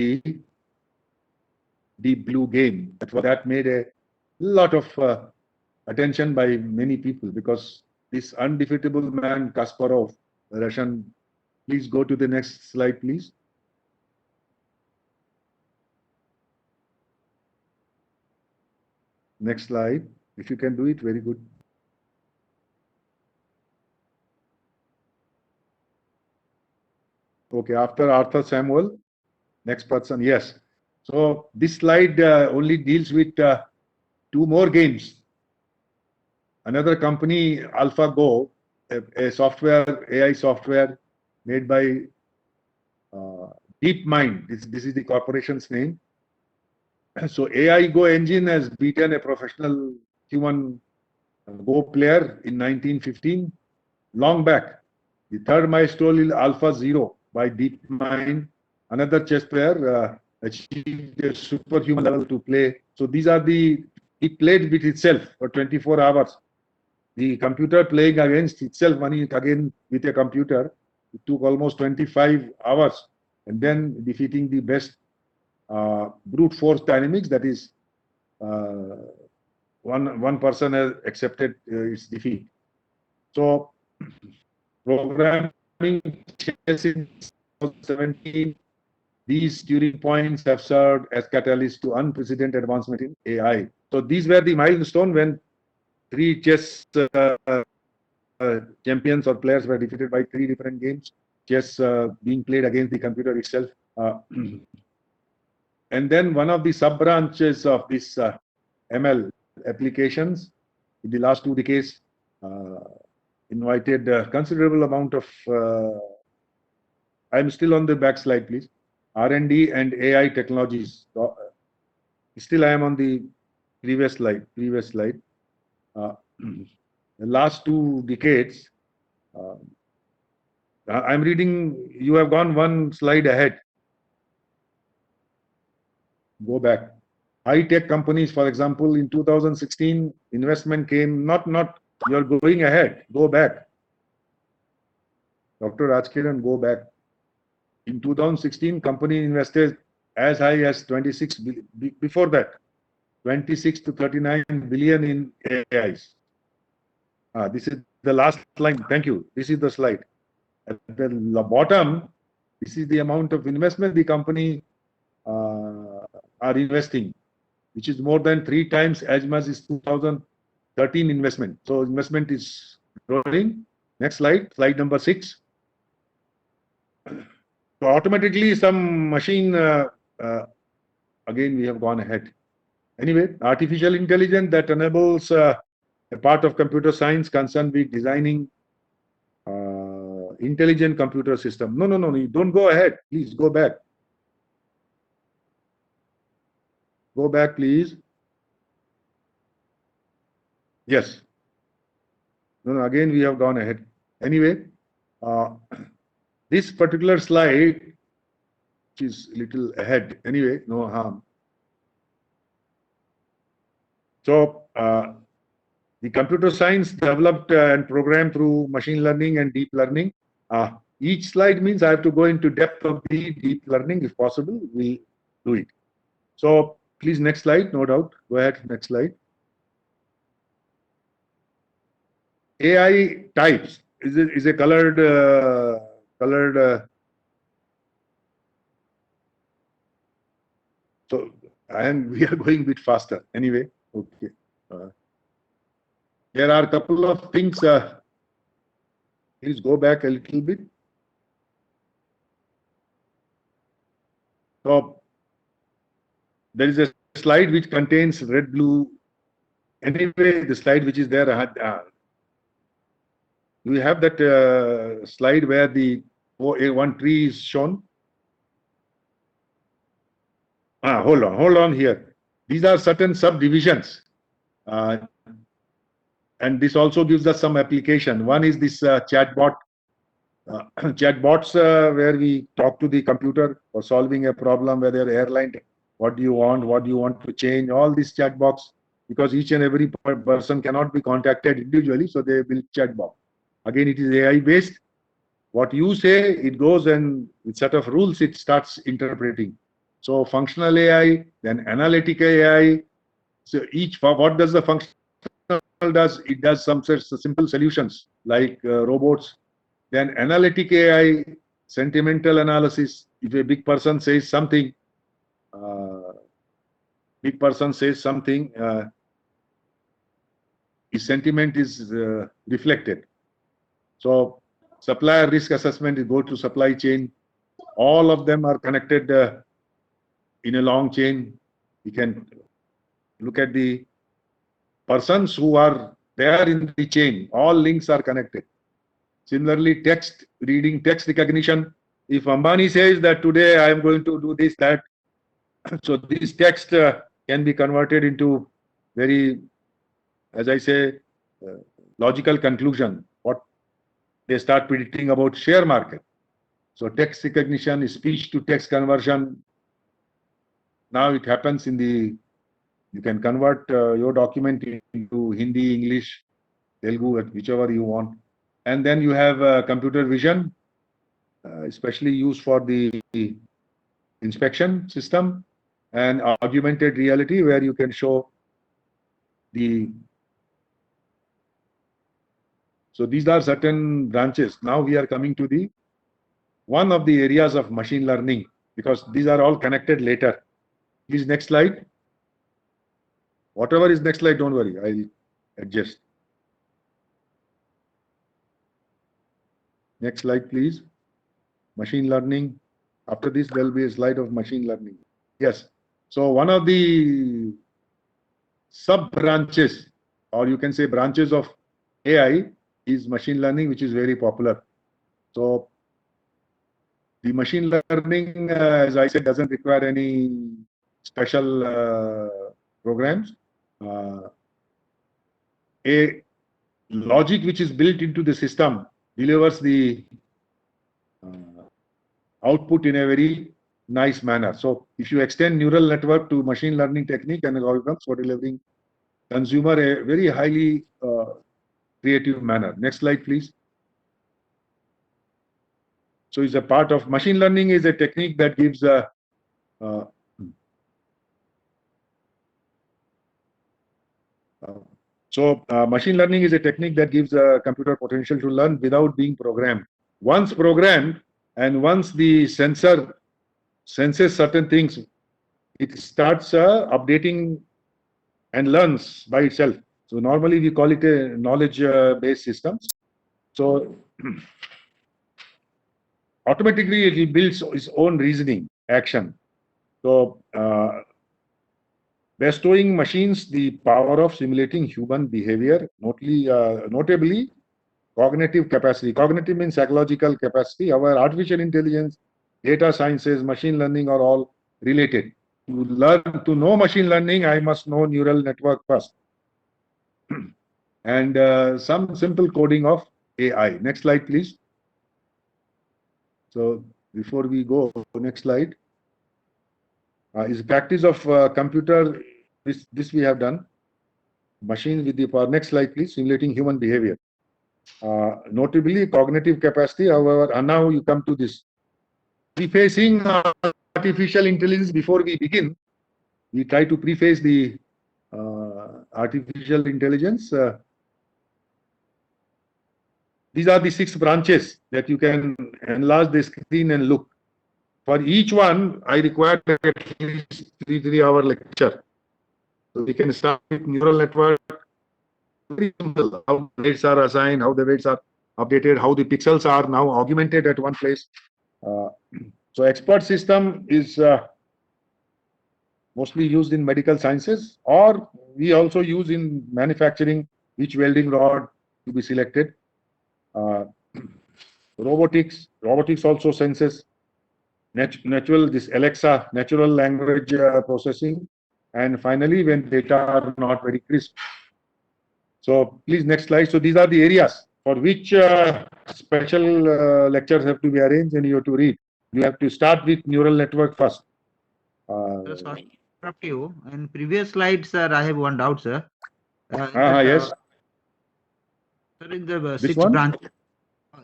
Deep Blue game. That made a lot of attention by many people, because this undefeatable man Kasparov, Russian. Please go to the next slide, please. Next slide. If you can do it, very good. Okay, after Arthur Samuel, next person. Yes. So this slide only deals with two more games. Another company, AlphaGo, a software, AI software made by DeepMind. This is the corporation's name. So AI Go engine has beaten a professional human Go player in 1915, long back. The third milestone is Alpha Zero by DeepMind. Another chess player achieved a superhuman level to play. So these are it played with itself for 24 hours. The computer playing against itself, again with a computer, it took almost 25 hours, and then defeating the best brute force dynamics, that is, one person has accepted its defeat. So, programming chess in 2017, these Turing points have served as catalysts to unprecedented advancement in AI. So these were the milestone when three chess champions or players were defeated by three different games, chess being played against the computer itself. And then one of the sub-branches of this ML applications in the last 2 decades invited a considerable amount of, I'm still on the back slide, please, R&D and AI technologies. Still I am on the previous slide. The last 2 decades, I'm reading, you have gone one slide ahead. Go back. High-tech companies, for example, in 2016, investment came, not you're going ahead, go back. Dr. Rajkiran, go back. In 2016, company invested as high as 26, before that, 26 to 39 billion in AIs. This is the last line. Thank you. This is the slide. At the bottom, this is the amount of investment the company are investing, which is more than 3 times as much as 2013 investment. So investment is growing. Next slide, slide number 6. So automatically some machine, again we have gone ahead. Anyway, artificial intelligence that enables a part of computer science concerned with designing intelligent computer system. No, you don't go ahead. Please go back. Go back, please. Yes. No, again we have gone ahead. Anyway, this particular slide, which is a little ahead. Anyway, no harm. So, the computer science developed and programmed through machine learning and deep learning. Each slide means I have to go into depth of the deep learning. If possible, we'll do it. So please, next slide, no doubt. Go ahead, next slide. AI types is a colored so, and we are going a bit faster. Anyway, okay. There are a couple of things. Please go back a little bit. So there is a slide which contains red, blue. Anyway, the slide which is there, do you have that slide where the one tree is shown? Hold on here. These are certain subdivisions. And this also gives us some application. One is this chatbot. Chatbots where we talk to the computer for solving a problem, whether airline, what do you want to change, all these chatbots, because each and every person cannot be contacted individually, so they will chatbot. Again, it is AI based. What you say, it goes and with set of rules, it starts interpreting. So functional AI, then analytic AI. So what does the functional does? It does some simple solutions like robots. Then analytic AI, sentimental analysis. If a big person says something, uh, his sentiment is reflected. So supplier risk assessment, you go to supply chain. All of them are connected in a long chain. You can look at the persons who are there in the chain. All links are connected. Similarly, text reading, text recognition. If Ambani says that today I am going to do this, that, so this text can be converted into very, as I say, uh, logical conclusion. What they start predicting about share market. So text recognition, speech to text conversion. Now it happens in the, you can convert your document into Hindi, English, Telugu, whichever you want. And then you have computer vision, especially used for the inspection system, and augmented reality, where you can show the. So these are certain branches. Now we are coming to the one of the areas of machine learning, because these are all connected later. Please, next slide. Whatever is next slide, don't worry, I'll adjust. Next slide, please. Machine learning. After this, there will be a slide of machine learning. Yes. So one of the sub branches, or you can say branches of AI, is machine learning, which is very popular. So the machine learning, as I said, doesn't require any special programs. A logic which is built into the system delivers the output in a very nice manner. So if you extend neural network to machine learning technique and algorithms for delivering consumer a very highly creative manner. Next slide, please. So it's a part of machine learning is a technique that gives machine learning is a technique that gives a computer potential to learn without being programmed. Once programmed, and once the sensor senses certain things, it starts updating and learns by itself. So normally we call it a knowledge-based system. So automatically it builds its own reasoning action. So bestowing machines the power of simulating human behavior, notably cognitive capacity. Cognitive means psychological capacity. Our artificial intelligence, data sciences, machine learning are all related. To know machine learning, I must know neural network first. And some simple coding of AI. Next slide, please. So before we go, next slide. Is practice of computer, this we have done. Machine with the power. Next slide, please. Simulating human behavior. Notably, cognitive capacity. However, and now you come to this. Prefacing artificial intelligence before we begin. We try to preface the artificial intelligence. These are the 6 branches that you can enlarge the screen and look. For each one, I require at least 3-hour lecture. So we can start with neural network. Very simple. How the weights are assigned, how the weights are updated, how the pixels are now augmented at one place. So expert system is mostly used in medical sciences, or we also use in manufacturing, which welding rod to be selected. Robotics also senses this Alexa, natural language processing, and finally when data are not very crisp. So please, next slide. So these are the areas for which special lectures have to be arranged and you have to read. You have to start with neural network first. Sorry to interrupt you. In previous slides, sir, I have one doubt, sir. Yes. Sir, in the Which 6 one? branches,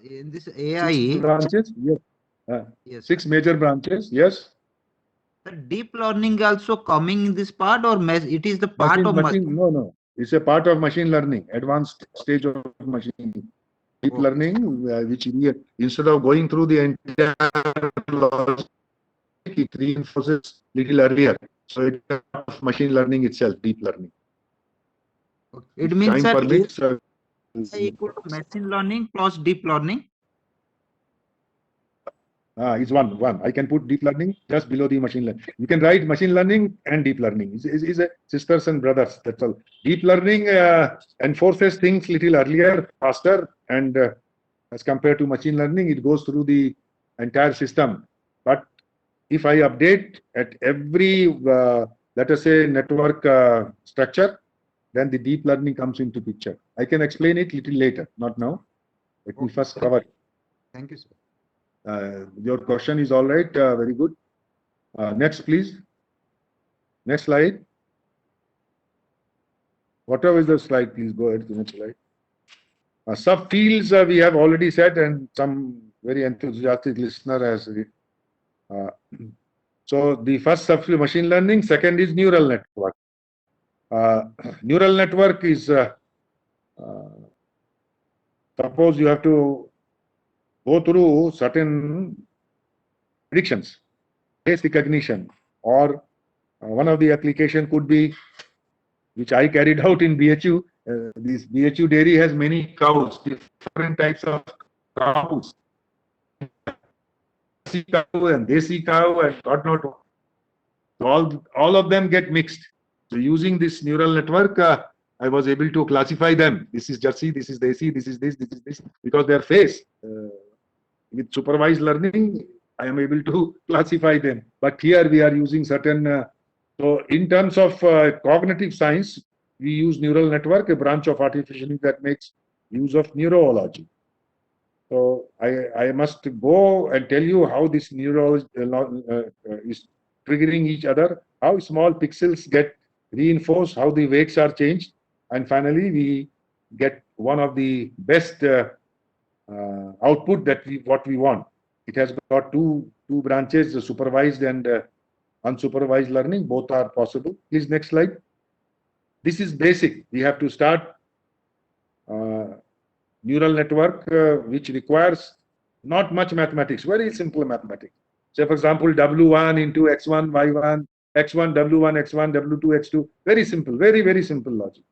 in this AI, 6 branches. Yes. yes, 6 sir. major branches. Yes. The deep learning also coming in this part, or it is the part of No. It's a part of machine learning, advanced stage of machine deep learning, which instead of going through the entire logic, it reinforces little earlier. So it's a part of machine learning itself, deep learning. It means time that permits, equal to machine learning plus deep learning. Is one. I can put deep learning just below the machine learning. You can write machine learning and deep learning. Is a sisters and brothers. That's all. Deep learning enforces things little earlier, faster, and as compared to machine learning, it goes through the entire system. But if I update at every, let us say, network structure, then the deep learning comes into picture. I can explain it little later, not now. Let me first cover it. Thank you, sir. Your question is all right. Very good. Next, please. Next slide. Whatever is the slide, please go ahead to the next slide. Subfields we have already said, and some very enthusiastic listener has. So the first subfield machine learning. Second is neural network. Neural network is suppose you have to go through certain predictions, face recognition, or one of the application could be, which I carried out in BHU. This BHU dairy has many cows, different types of cows. Cow and desi cow and God not. All of them get mixed. So using this neural network, I was able to classify them. This is Jersey, this is desi, this is this, because their face. With supervised learning, I am able to classify them. But here we are using certain. So in terms of cognitive science, we use neural network, a branch of artificial that makes use of neurology. So I must go and tell you how this neurology is triggering each other, how small pixels get reinforced, how the weights are changed, and finally we get one of the best output that what we want. It has got two branches, the supervised and unsupervised learning. Both are possible. Please, next slide. This is basic. We have to start neural network, which requires not much mathematics, very simple mathematics. Say, for example, W1 into X1, Y1, X1, W1, X1, W2, X2. Very simple, very simple logic.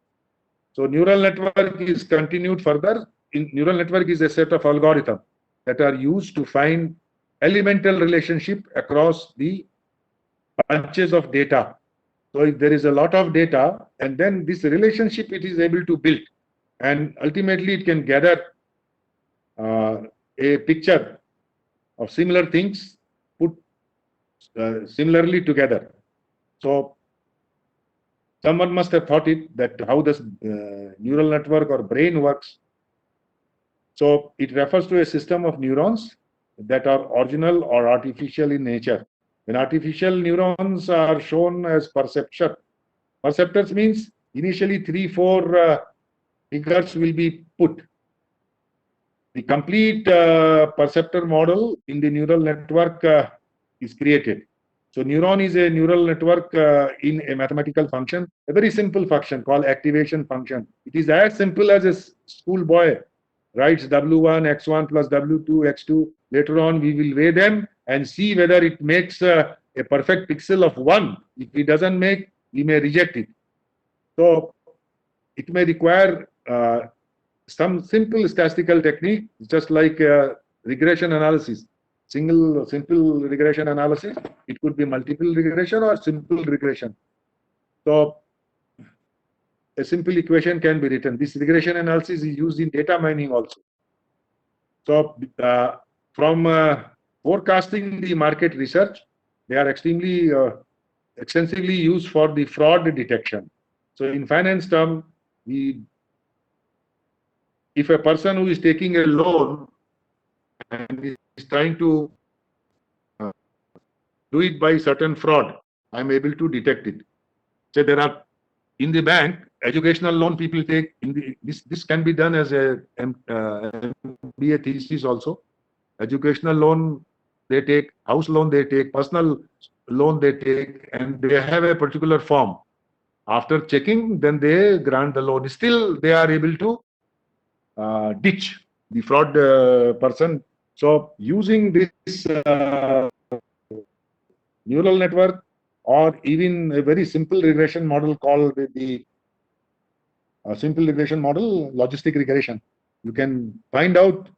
So neural network is continued further. Neural network is a set of algorithms that are used to find elemental relationship across the bunches of data. So if there is a lot of data, and then this relationship it is able to build, and ultimately it can gather a picture of similar things put similarly together. So someone must have thought it that how this neural network or brain works. So it refers to a system of neurons that are original or artificial in nature. When artificial neurons are shown as perceptors means initially 3-4 figures will be put. The complete perceptor model in the neural network is created. So neuron is a neural network in a mathematical function, a very simple function called activation function. It is as simple as a schoolboy writes W1, X1 plus W2, X2. Later on, we will weigh them and see whether it makes a perfect pixel of 1. If it doesn't make, we may reject it. So it may require some simple statistical technique, just like regression analysis. Simple regression analysis. It could be multiple regression or simple regression. So a simple equation can be written. This regression analysis is used in data mining also. So from forecasting the market research, they are extremely extensively used for the fraud detection. So in finance term, if a person who is taking a loan and is trying to do it by certain fraud, I'm able to detect it. So there are in the bank educational loan people take. This can be done as a MBA thesis also. Educational loan they take, house loan they take, personal loan they take, and they have a particular form. After checking, then they grant the loan. Still, they are able to ditch the fraud person. So, using this neural network, or even a very simple regression model called the simple regression model, logistic regression, you can find out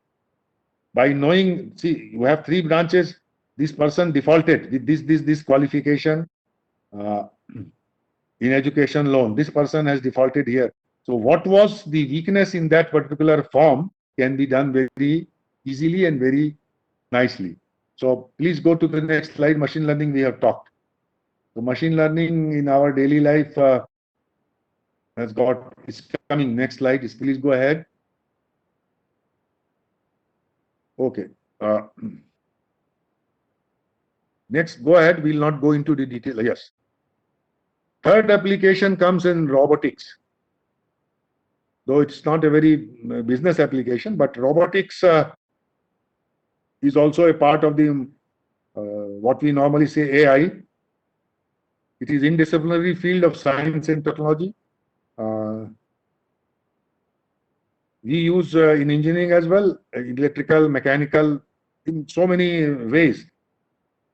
by knowing. See, you have three branches. This person defaulted with this qualification in education loan. This person has defaulted here. So what was the weakness in that particular form can be done very easily and very nicely. So please go to the next slide. Machine learning we have talked. So machine learning in our daily life is coming. Next slide is, please go ahead. Okay. Next, go ahead. We'll not go into the detail. Yes. Third application comes in robotics. Though it's not a very business application, but robotics is also a part of the what we normally say AI. It is interdisciplinary field of science and technology. We use in engineering as well, electrical, mechanical, in so many ways.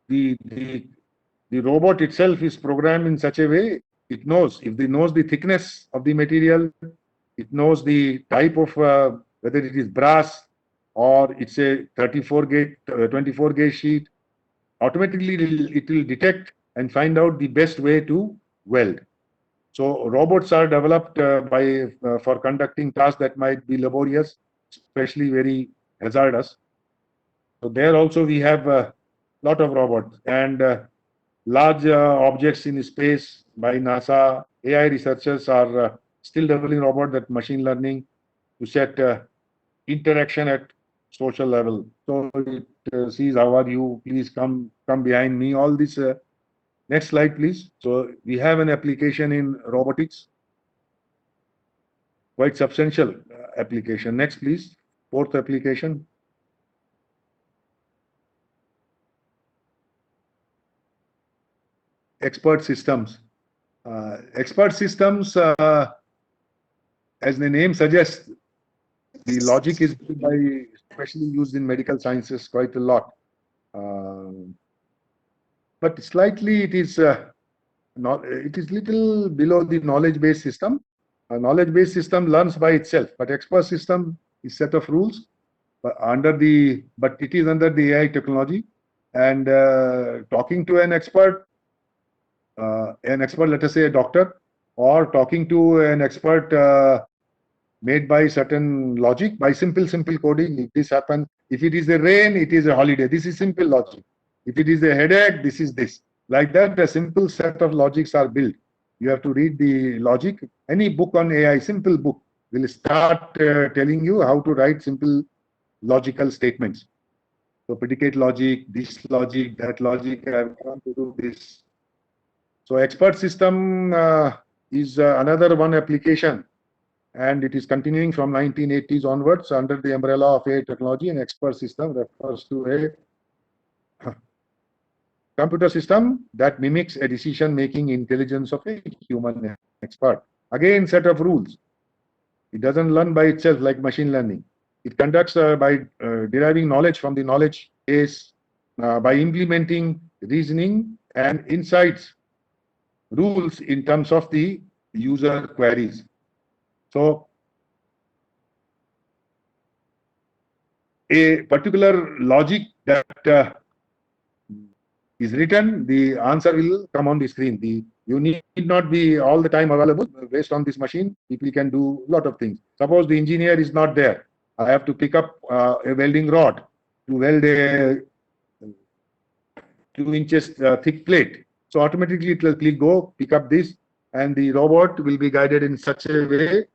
The robot itself is programmed in such a way, it knows, if it knows the thickness of the material, it knows the type of whether it is brass or it's a 34 gauge, 24 gauge sheet. Automatically it will detect and find out the best way to weld. So robots are developed for conducting tasks that might be laborious, especially very hazardous. So there also we have a lot of robots, and large objects in space by NASA. AI researchers are still developing robots that machine learning to set interaction at social level. So it sees how are you, please come behind me. All this. Next slide, please. So we have an application in robotics, quite substantial application. Next, please. Fourth application. Expert systems. Expert systems, as the name suggests, the logic is especially used in medical sciences quite a lot. But slightly it is little below the knowledge-based system. A knowledge-based system learns by itself, but expert system is set of rules but it is under the AI technology. And talking to an expert, let us say a doctor, or talking to an expert made by certain logic, by simple coding. If this happens, if it is a rain, it is a holiday. This is simple logic. If it is a headache, this is this. Like that, a simple set of logics are built. You have to read the logic. Any book on AI, simple book, will start telling you how to write simple logical statements. So predicate logic, this logic, that logic, I want to do this. So expert system is another one application, and it is continuing from 1980s onwards under the umbrella of AI technology. And expert system refers to a computer system that mimics a decision-making intelligence of a human expert. Again, set of rules. It doesn't learn by itself like machine learning. It conducts by deriving knowledge from the knowledge base, by implementing reasoning and insights, rules in terms of the user queries. So a particular logic that is written, the answer will come on the screen. You need not be all the time available. Based on this machine, people can do a lot of things. Suppose the engineer is not there. I have to pick up a welding rod to weld a 2 inches thick plate. So automatically it will click go, pick up this, and the robot will be guided in such a way,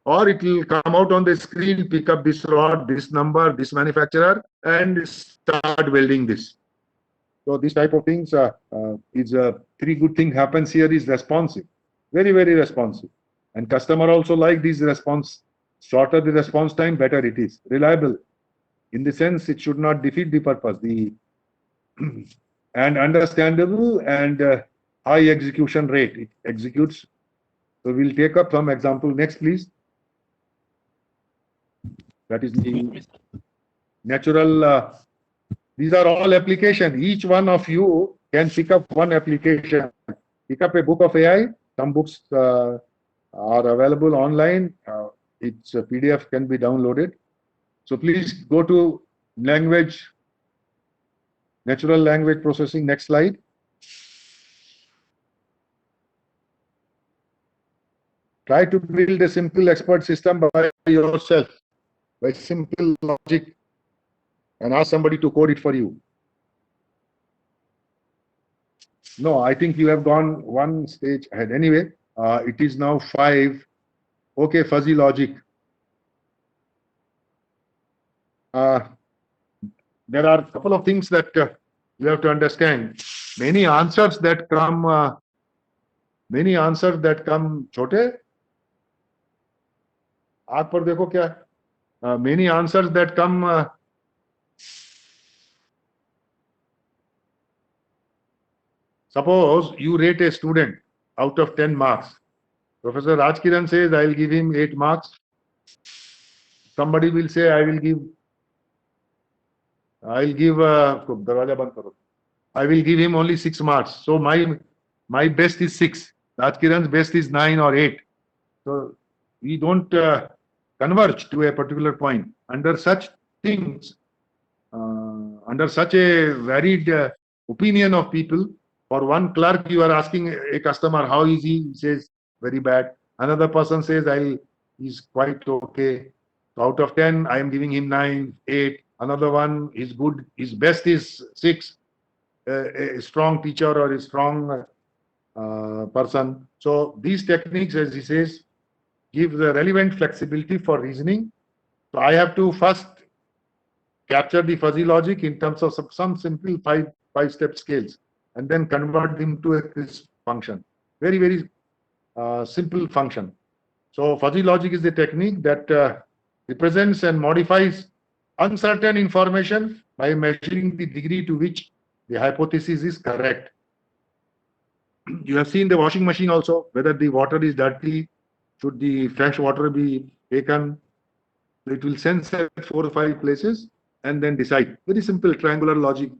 or it will come out on the screen, pick up this rod, this number, this manufacturer, and start welding this. So this type of things is three good thing happens here is responsive, very responsive, and customer also like this response. Shorter the response time, better it is. Reliable, in the sense it should not defeat the purpose. The and understandable and high execution rate. It executes. So we'll take up some example next, please. That is the natural. These are all application. Each one of you can pick up one application. Pick up a book of AI. Some books are available online. Its PDF can be downloaded. So please go to language, natural language processing. Next slide. Try to build a simple expert system by yourself, by simple logic, and ask somebody to code it for you. No, I think you have gone one stage ahead. Anyway, it is now 5. Okay, fuzzy logic. There are a couple of things that you have to understand. Many answers that come, छोटे. आग पर देखो क्या? Many answers that come. Suppose you rate a student out of 10 marks. Professor Rajkiran says, I will give him 8 marks. Somebody will say, I will give him only 6 marks. So my best is 6. Rajkiran's best is 9 or 8. So we don't converge to a particular point. Under such things, under such a varied opinion of people, for one clerk, you are asking a customer, how is he? He says, very bad. Another person says, he's quite okay. So out of 10, I am giving him 9, 8. Another one is good. His best is 6. A strong teacher or a strong person. So these techniques, as he says, give the relevant flexibility for reasoning. So I have to first capture the fuzzy logic in terms of some simple five-step scales, and then convert them to a crisp function. Very, very simple function. So fuzzy logic is the technique that represents and modifies uncertain information by measuring the degree to which the hypothesis is correct. You have seen the washing machine also, whether the water is dirty, should the fresh water be taken. It will sense at 4 or 5 places and then decide. Very simple triangular logic,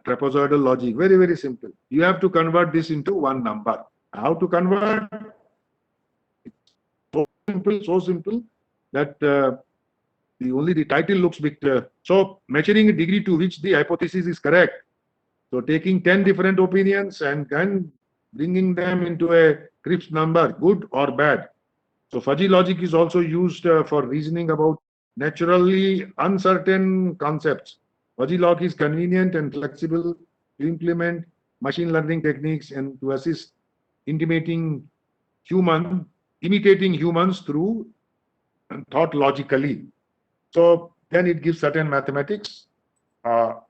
trapezoidal logic, very, very simple. You have to convert this into one number. How to convert? So simple that only the title looks bit. So measuring a degree to which the hypothesis is correct. So taking 10 different opinions and then bringing them into a crisp number, good or bad. So fuzzy logic is also used for reasoning about naturally uncertain concepts. Fuzzy logic is convenient and flexible to implement machine learning techniques and to assist imitating humans through thought logically. So then it gives certain mathematics. The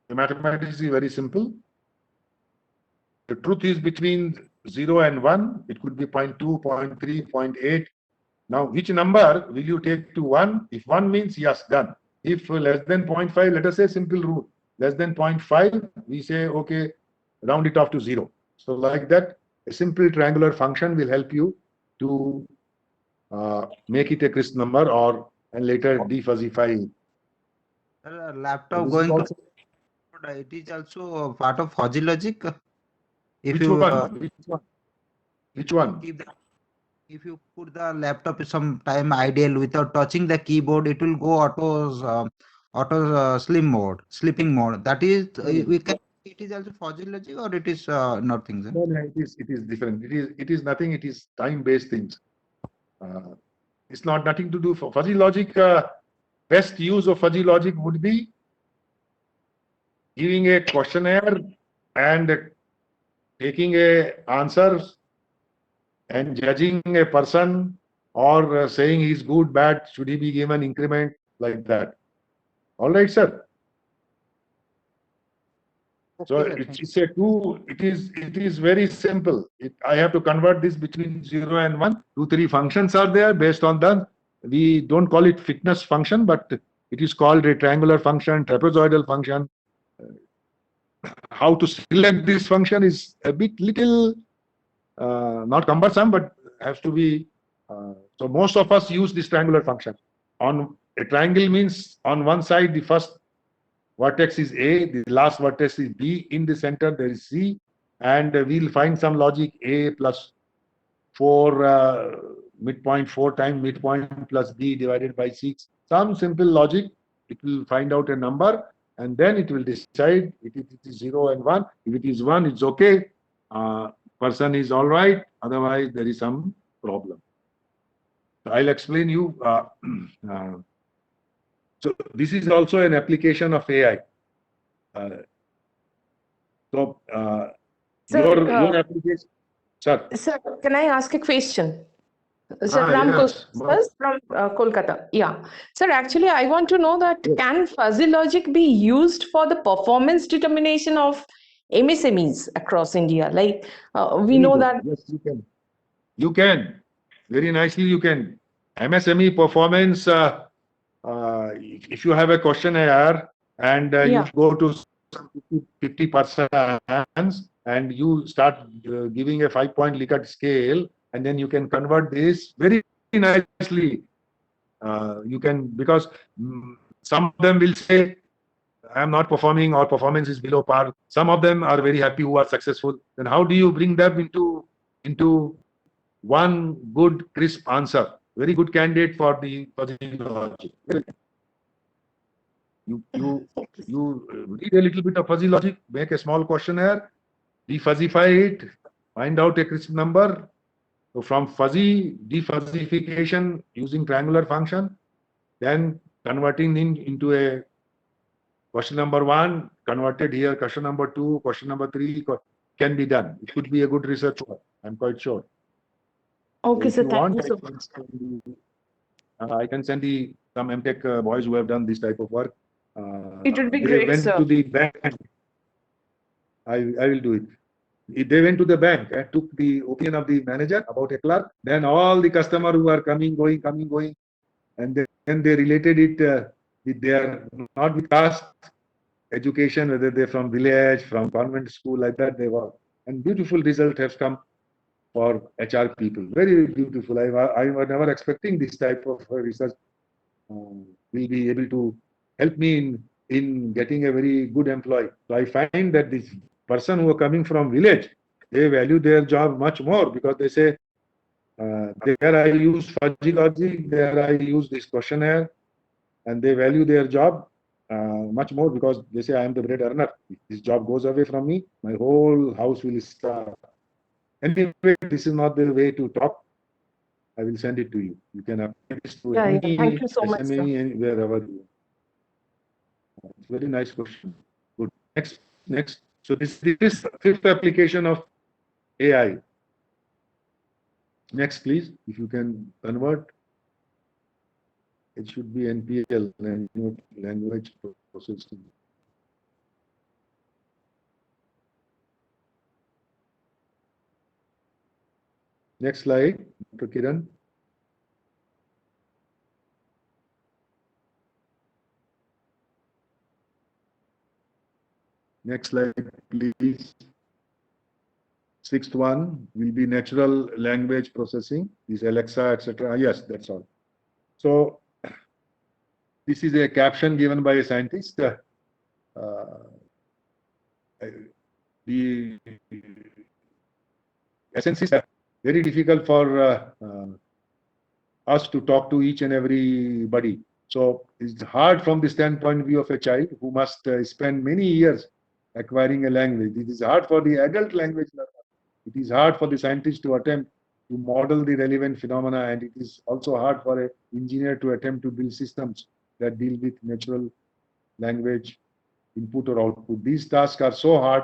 mathematics is very simple. The truth is between 0 and 1. It could be 0.2, 0.3, 0.8. Now, which number will you take to 1? If 1 means yes, done. If less than 0.5, let us say simple rule. Less than 0.5, we say, okay, round it off to 0. So like that, a simple triangular function will help you to make it a crisp number and later defuzzify. Laptop going to it is also part of fuzzy logic. Which one? If you put the laptop sometime idle without touching the keyboard, it will go auto sleeping mode. That is, we can. It is also fuzzy logic, or it is nothing. No, it is different. It is nothing. It is time-based things. It's not nothing to do for fuzzy logic. Best use of fuzzy logic would be giving a questionnaire and taking a answers and judging a person or saying he's good, bad, should he be given increment, like that. All right, sir. So it is very simple. I have to convert this between 0 and 1. 2, 3 functions are there based on that. We don't call it fitness function, but it is called a triangular function, trapezoidal function. how to select this function is a bit little not cumbersome, but has to be. So most of us use this triangular function. On a triangle means on one side the first vertex is A, the last vertex is B, in the center there is C, and we'll find some logic A plus 4 midpoint 4 times midpoint plus B divided by 6. Some simple logic. It will find out a number and then it will decide if it is 0 and 1. If it is 1, it's okay. Person is all right. Otherwise, there is some problem. I'll explain you. So this is also an application of AI. Your application, sir. Sir, can I ask a question? Sir, Ram Yes. from Kolkata. Yeah. Sir, actually, I want to know that can fuzzy logic be used for the performance determination of MSMEs across India? Like we know that. Yes, you can. You can. Very nicely, you can. MSME performance, if you have a questionnaire and you go to 50% and you start giving a 5-point Likert scale, and then you can convert this very nicely. You can, because some of them will say, I am not performing or performance is below par. Some of them are very happy who are successful. Then how do you bring them into one good crisp answer? Very good candidate for the logic. You read a little bit of fuzzy logic, make a small questionnaire, defuzzify it, find out a crisp number. So from fuzzy defuzzification using triangular function, then converting into a question number 1, converted here, question number 2, question number 3 can be done. It could be a good research work, I'm quite sure. Okay, if sir, you thank want, you I can send you some MTech boys who have done this type of work. It would be they great, went sir. to the bank. I will do it. They went to the bank and took the opinion of the manager about a clerk. Then all the customer who are coming, going, and then they related it with their, not with caste, education, whether they're from village, from convent school, like that they were. And beautiful result has come for HR people. Very beautiful. I was never expecting this type of research will be able to help me in getting a very good employee. So I find that this person who are coming from village, they value their job much more because they say, there I use fuzzy logic, there I use this questionnaire, and they value their job much more because they say I am the bread earner. If this job goes away from me, my whole house will starve. Anyway, this is not the way to talk. I will send it to you. You can apply this to any Thank you so much, sir. SME, wherever you are. It's a very nice question. Good. Next. So this is fifth application of AI. Next, please. If you can convert, it should be NPL, language processing. Next slide, Dr. Kiran. Next slide, please. Sixth one will be natural language processing, is Alexa, etc. Yes, that's all. So this is a caption given by a scientist. The essence is very difficult for us to talk to each and everybody. So it's hard from the standpoint of view of a child who must spend many years acquiring a language. It is hard for the adult language learner. It is hard for the scientist to attempt to model the relevant phenomena, and it is also hard for an engineer to attempt to build systems that deal with natural language input or output. These tasks are so hard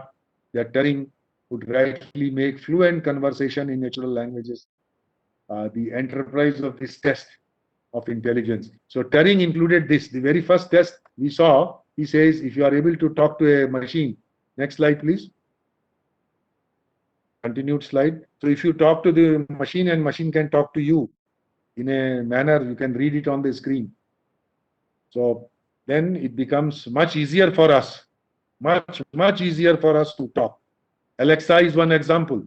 that Turing would rightly make fluent conversation in natural languages the enterprise of this test of intelligence. So Turing included this. The very first test we saw, he says, if you are able to talk to a machine. Next slide, please. Continued slide. So if you talk to the machine and machine can talk to you in a manner, you can read it on the screen. So then it becomes much easier for us much easier for us to talk. Alexa is one example.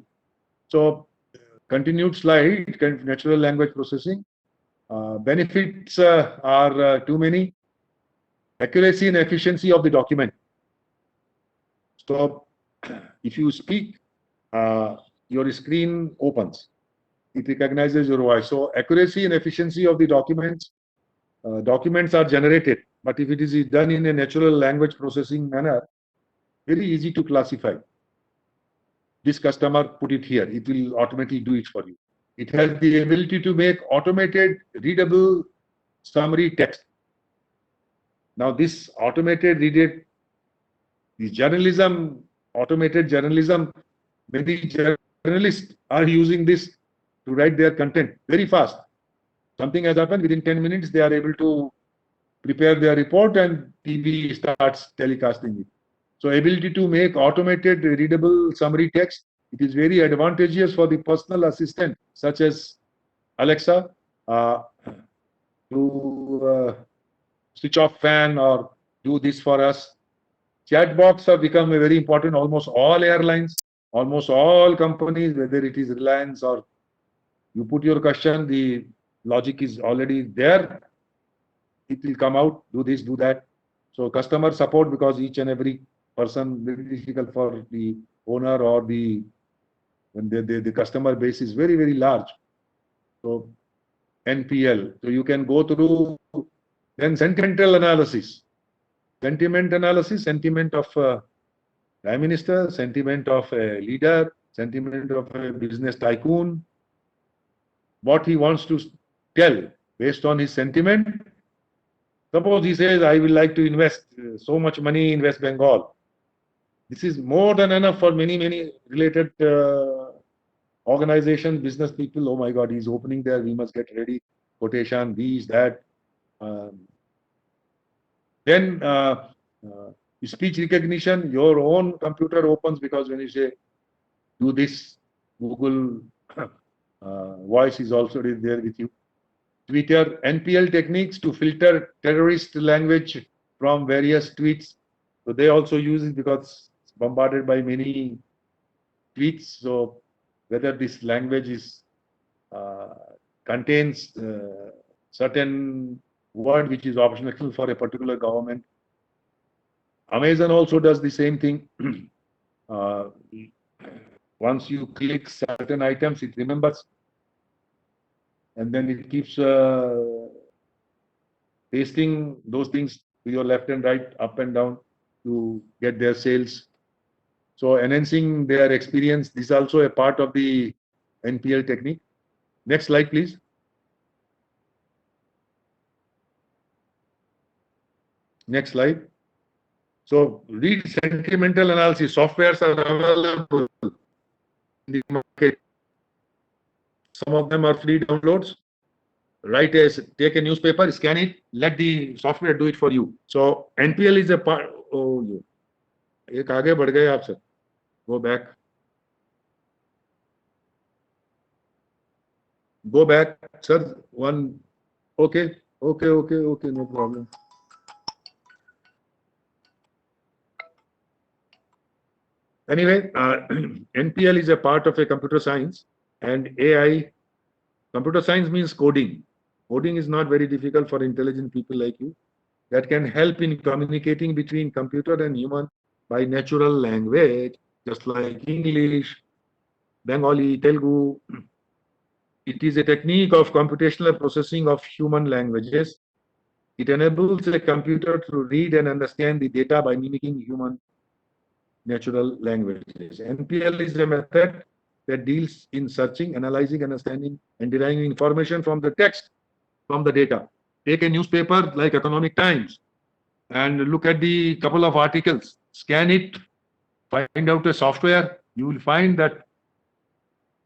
So, continued slide, natural language processing. Benefits are too many. Accuracy and efficiency of the document. So, if you speak, your screen opens. It recognizes your voice. So, accuracy and efficiency of the documents. Documents are generated, but if it is done in a natural language processing manner, very easy to classify. This customer put it here. It will automatically do it for you. It has the ability to make automated, readable summary text. Now, this automated readed, the journalism, automated journalism, many journalists are using this to write their content very fast. Something has happened, within 10 minutes, they are able to prepare their report and TV starts telecasting it. So, ability to make automated, readable summary text, it is very advantageous for the personal assistant, such as Alexa, to switch off fan or do this for us. Chat box have become very important. Almost all airlines, almost all companies, whether it is Reliance or you put your question, the logic is already there. It will come out, do this, do that. So customer support, because each and every person, very difficult for the owner or the when the customer base is very, very large. So NPL. So you can go through then sentimental analysis. Sentiment analysis, sentiment of Prime Minister, sentiment of a leader, sentiment of a business tycoon, what he wants to tell based on his sentiment. Suppose he says, I will like to invest so much money in West Bengal. This is more than enough for many, many related organizations, business people. Oh my God, he's opening there. We must get ready. Quotation, these, that. Then speech recognition, your own computer opens, because when you say, do this, Google voice is also there with you. Twitter, NPL techniques to filter terrorist language from various tweets. So they also use it because it's bombarded by many tweets. So whether this language is contains certain word which is optional for a particular government. Amazon also does the same thing. Once you click certain items, it remembers, and then it keeps pasting those things to your left and right, up and down, to get their sales. So enhancing their experience, this is also a part of the NPL technique. Next slide, please. Next slide. So read sentimental analysis. Softwares are available in the market. Some of them are free downloads. Take a newspaper, scan it, let the software do it for you. So NPL is a part. Oh, एक आगे बढ़ गए आप sir. Go back. Go back, sir. One. Okay. No problem. Anyway, NPL is a part of a computer science, and AI. Computer science means coding. Coding is not very difficult for intelligent people like you. That can help in communicating between computer and human by natural language, just like English, Bengali, Telugu. It is a technique of computational processing of human languages. It enables a computer to read and understand the data by mimicking human natural languages. NPL is a method that deals in searching, analyzing, understanding, and deriving information from the text, from the data. Take a newspaper like Economic Times and look at the couple of articles, scan it, find out a software. You will find that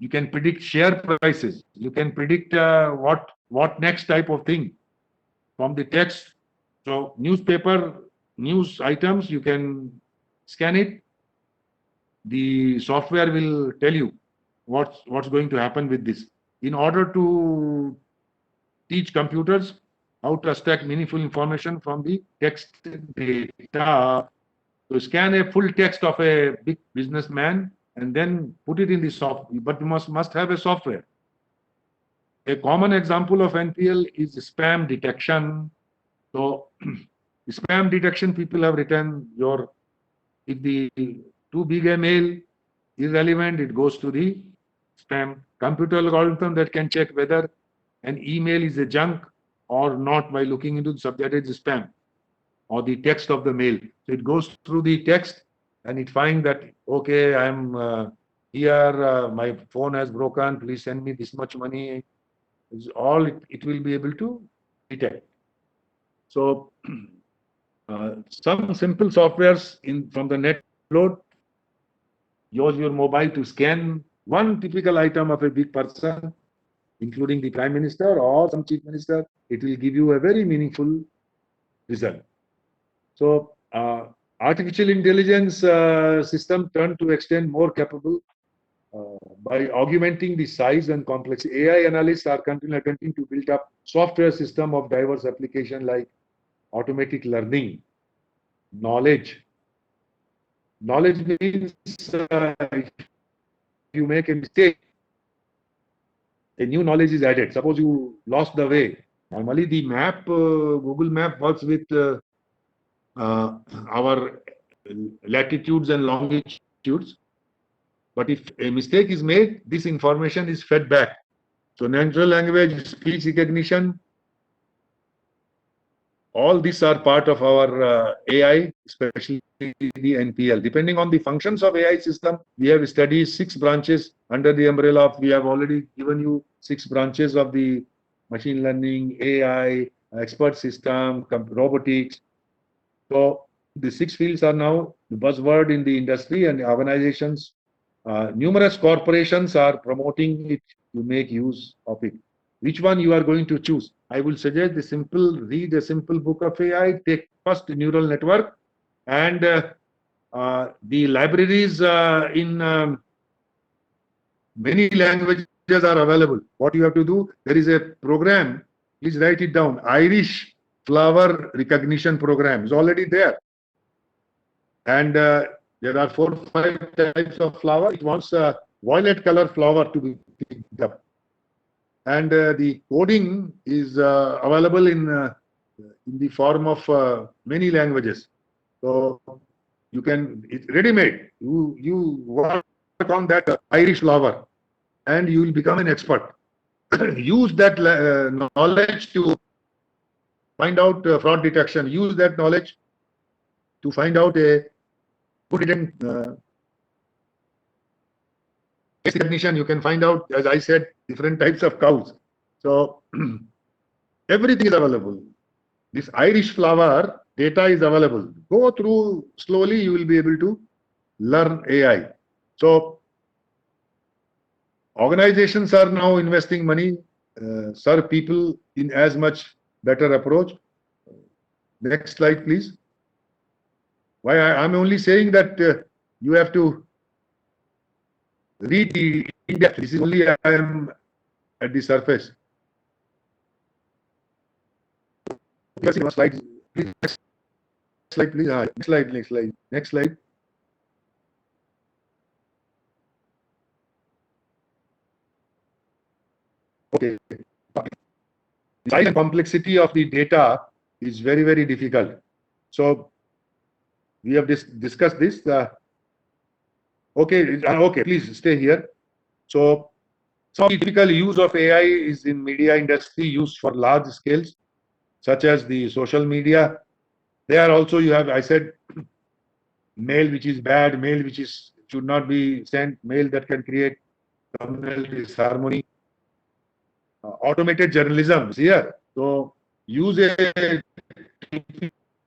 you can predict share prices. You can predict what next type of thing from the text. So newspaper, news items, you can scan it. The software will tell you what's going to happen with this. In order to teach computers how to extract meaningful information from the text data, So scan a full text of a big businessman and then put it in the software, but you must have a software. A common example of NPL is spam detection. So spam detection, people have written if the too big a mail irrelevant, it goes to the spam. Computer algorithm that can check whether an email is a junk or not by looking into the subject is spam or the text of the mail. So it goes through the text and it finds that, okay, I'm here, my phone has broken, please send me this much money. It's all it will be able to detect. So some simple softwares from the net load, use your mobile to scan one typical item of a big person, including the Prime Minister or some Chief Minister. It will give you a very meaningful result. So artificial intelligence system turned to extend more capable by augmenting the size and complexity. AI analysts are continuing to build up software system of diverse application like automatic learning, knowledge. Knowledge means if you make a mistake, a new knowledge is added. Suppose you lost the way. Normally, the map, Google Map works with our latitudes and longitudes. But if a mistake is made, this information is fed back. So natural language, speech recognition, all these are part of our AI, especially the NPL. Depending on the functions of AI system, we have studied 6 branches under the umbrella of, we have already given you 6 branches of the machine learning, AI, expert system, robotics. So the 6 fields are now the buzzword in the industry and organizations. Numerous corporations are promoting it to make use of it. Which one you are going to choose? I will suggest read a simple book of AI, take first neural network, and the libraries in many languages are available. What you have to do, there is a program, please write it down, Irish flower recognition program is already there. And there are 4 or 5 types of flower. It wants a violet color flower to be picked up. And the coding is available in the form of many languages. So you can, it's ready-made. You work on that Irish flower and you will become an expert. Use that knowledge to find out fraud detection. Use that knowledge to find out a good recognition. You can find out, as I said, different types of cows. So everything is available. This Irish flower data is available. Go through slowly, you will be able to learn AI. So organizations are now investing money, serve people in as much better approach. Next slide, please. Why I'm only saying that you have to read the in-depth. This is only I am at the surface. Slide, please. Next slide, please. Next slide, next slide, next slide. Okay. The size and complexity of the data is very, very difficult. So we have discussed this. Okay, please stay here. So some typical use of AI is in media industry, used for large scales, such as the social media. There also you have, I said, mail which is bad, mail which should not be sent, mail that can create communal disharmony. Automated journalism is here. So use a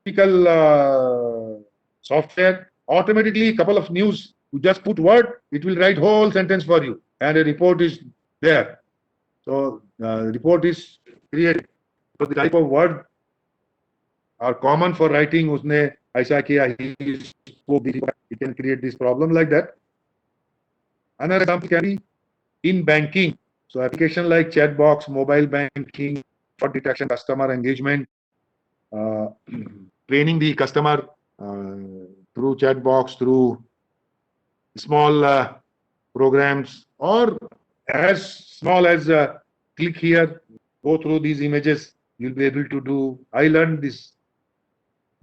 typical software, automatically a couple of news, you just put word, it will write whole sentence for you and a report is there. So report is created. So the type of word are common for writing, usne aisa kiya, he spoke, it can create this problem like that. Another example can be in banking. So application like chat box, mobile banking, fraud detection, customer engagement, training the customer, through chat box, through small programs, or as small as click here, go through these images. You'll be able to do. I learned this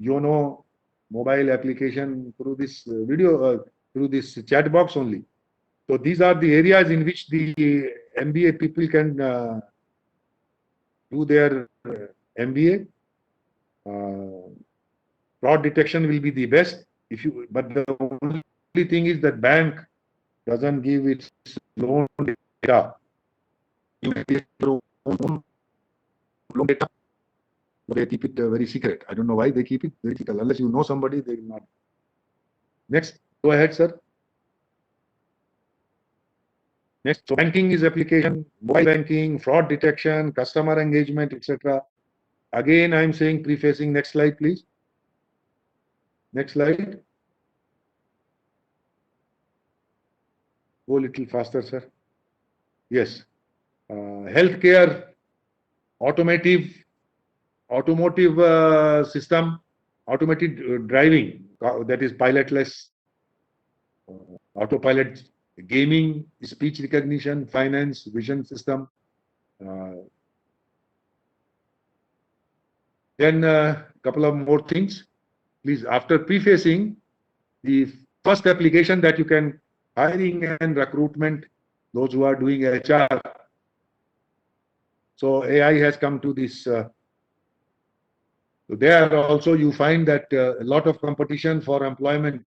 Yono mobile application through this through this chat box only. So these are the areas in which the MBA people can do their MBA. Fraud detection will be the best. But the only thing is that bank doesn't give its loan data. You may get your own loan data, but they keep it very secret. I don't know why they keep it very secret. Unless you know somebody, they will not. Next, go ahead, sir. Next, so banking is application, mobile banking, fraud detection, customer engagement, etc. Again, I'm saying prefacing. Next slide, please. Next slide. Go a little faster, sir. Yes. Healthcare, automotive system, automated driving, that is pilotless, autopilot, gaming, speech recognition, finance, vision system. Then a couple of more things. Please, after prefacing, the first application that you can, hiring and recruitment, those who are doing HR. So AI has come to this. So there also you find that a lot of competition for employment.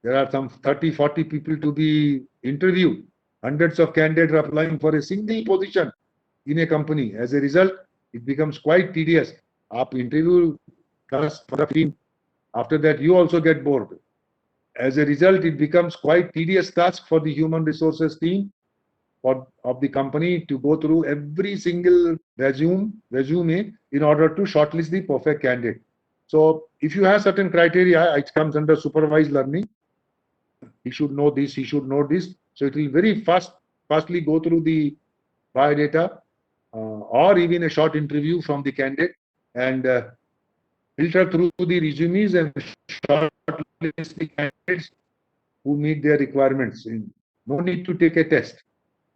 There are some 30, 40 people to be interviewed. Hundreds of candidates are applying for a single position in a company. As a result, it becomes quite tedious. Aap interview after that, you also get bored. As a result, it becomes quite tedious task for the human resources team of the company to go through every single resume in order to shortlist the perfect candidate. So if you have certain criteria, it comes under supervised learning. He should know this, he should know this. So it will very fastly go through the biodata or even a short interview from the candidate and filter through the resumes and shortlist the candidates who meet their requirements. No need to take a test.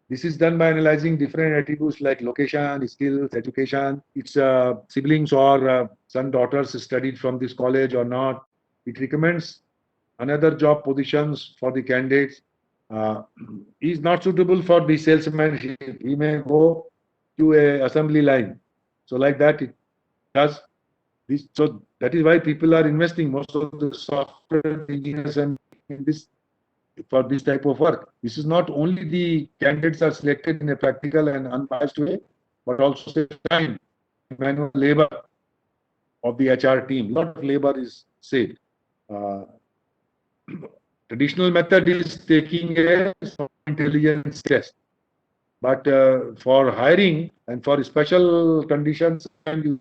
This is done by analyzing different attributes like location, skills, education, its siblings or son, daughters studied from this college or not. It recommends another job positions for the candidates. He is not suitable for the salesmanship. He may go to a assembly line. So like that it does. So that is why people are investing. Most of the software engineers and in this for this type of work. This is not only the candidates are selected in a practical and unbiased way, but also time, manual labor of the HR team. A lot of labor is saved. Traditional method is taking a intelligence test. But for hiring and for special conditions and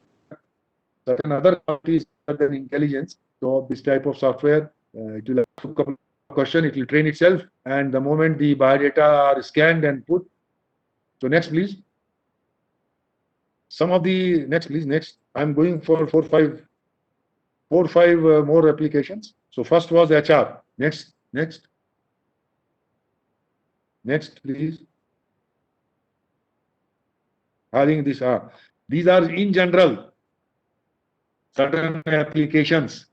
certain other qualities other than intelligence, so this type of software, it will have a couple of questions, it will train itself, and the moment the biodata are scanned and put. So next, please. Some of the next, please. Next, I'm going for four, five more applications. So first was HR. Next, please. Having this, these are in general certain applications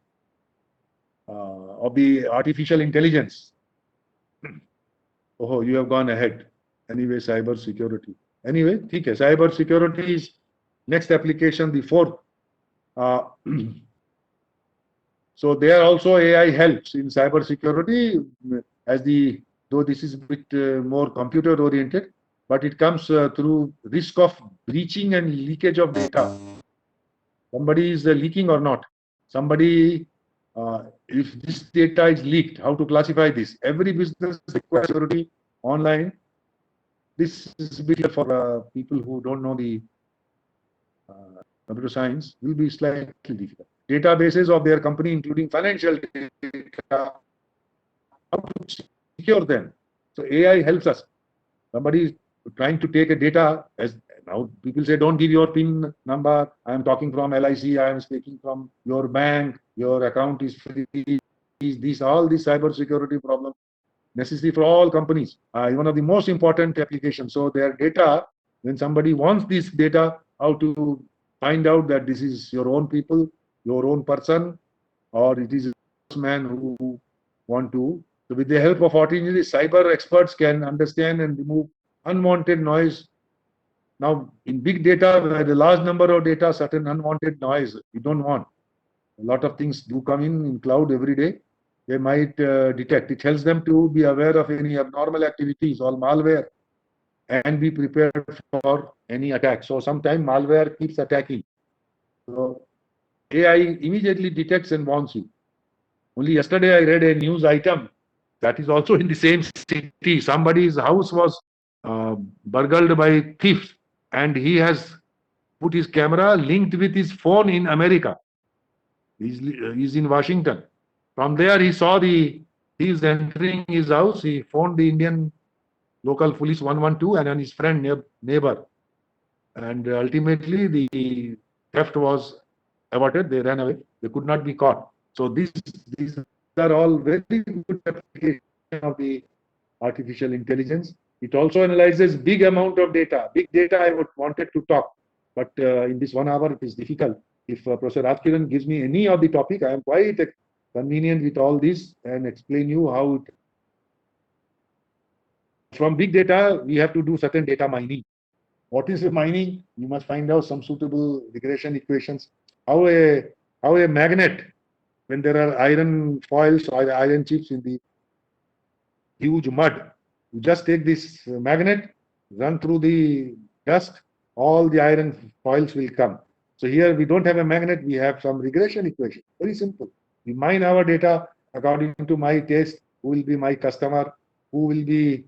of the artificial intelligence. Oh, you have gone ahead. Anyway, cyber security. Anyway, okay, cyber security is next application, the fourth. So there also AI helps in cyber security, though this is a bit more computer oriented, but it comes through risk of breaching and leakage of data. Somebody is leaking or not. Somebody, if this data is leaked, how to classify this? Every business requires security online. This is a bit for people who don't know the computer science, will be slightly difficult. Databases of their company, including financial data, how to secure them. So AI helps us. Somebody is trying to take a data, as now people say, don't give your PIN number. I am talking from LIC. I am speaking from your bank. Your account is free. all these cyber security problems necessary for all companies. One of the most important applications. So their data, when somebody wants this data, how to find out that this is your own people, your own person, or it is a man who want to. So with the help of artificial intelligence, cyber experts can understand and remove unwanted noise. Now, in big data, where the large number of data, certain unwanted noise we don't want. A lot of things do come in cloud every day. They might detect. It helps them to be aware of any abnormal activities or malware and be prepared for any attack. So sometimes malware keeps attacking. So AI immediately detects and warns you. Only yesterday I read a news item that is also in the same city. Somebody's house was burgled by thieves, and he has put his camera linked with his phone in America. He's in Washington. From there, he saw he's entering his house. He phoned the Indian local police 112 and his friend neighbor, and ultimately the theft was averted. They ran away. They could not be caught. So these are all very good applications of the artificial intelligence. It also analyzes big amount of data. Big data I wanted to talk, but in this 1 hour it is difficult. If Professor Rajkiran gives me any of the topic, I am quite convenient with all this and explain you how it. From big data, we have to do certain data mining. What is the mining? You must find out some suitable regression equations. How a magnet, when there are iron foils or iron chips in the huge mud, you just take this magnet, run through the dust, all the iron foils will come. So here we don't have a magnet, we have some regression equation. Very simple. We mine our data according to my taste, who will be my customer, who will be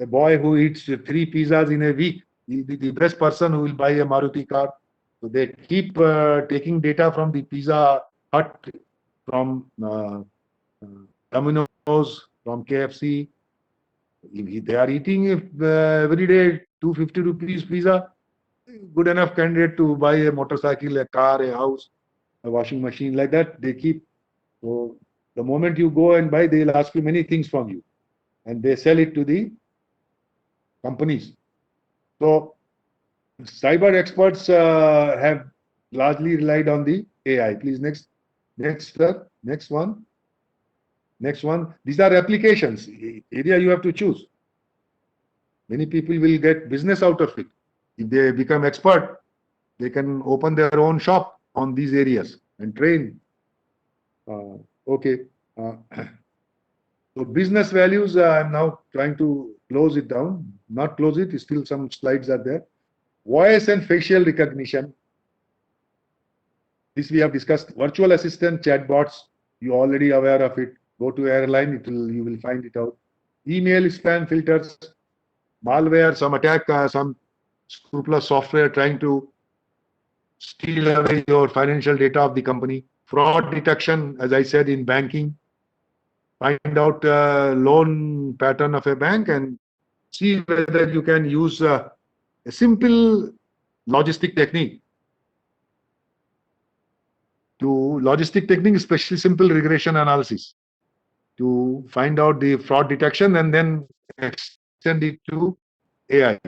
a boy who eats 3 pizzas in a week, will be the best person who will buy a Maruti car. So they keep taking data from the Pizza Hut, from Domino's, from KFC. If they are eating every day 250 rupees pizza, good enough candidate to buy a motorcycle, a car, a house, a washing machine, like that. They keep. So the moment you go and buy, they'll ask you many things from you, and they sell it to the companies. So cyber experts have largely relied on the AI. Please next, sir. Next one. These are applications. Area you have to choose. Many people will get business out of it. If they become expert, they can open their own shop on these areas and train. Okay. So business values, I'm now trying to close it down. Not close it, still some slides are there. Voice and facial recognition. This we have discussed. Virtual assistant, chatbots, you already aware of it. Go to airline, you will find it out. Email spam filters, malware, some attack, some scrupulous software trying to steal away your financial data of the company. Fraud detection, as I said, in banking. Find out loan pattern of a bank and see whether you can use a simple logistic technique. Especially simple regression analysis, to find out the fraud detection and then extend it to AI.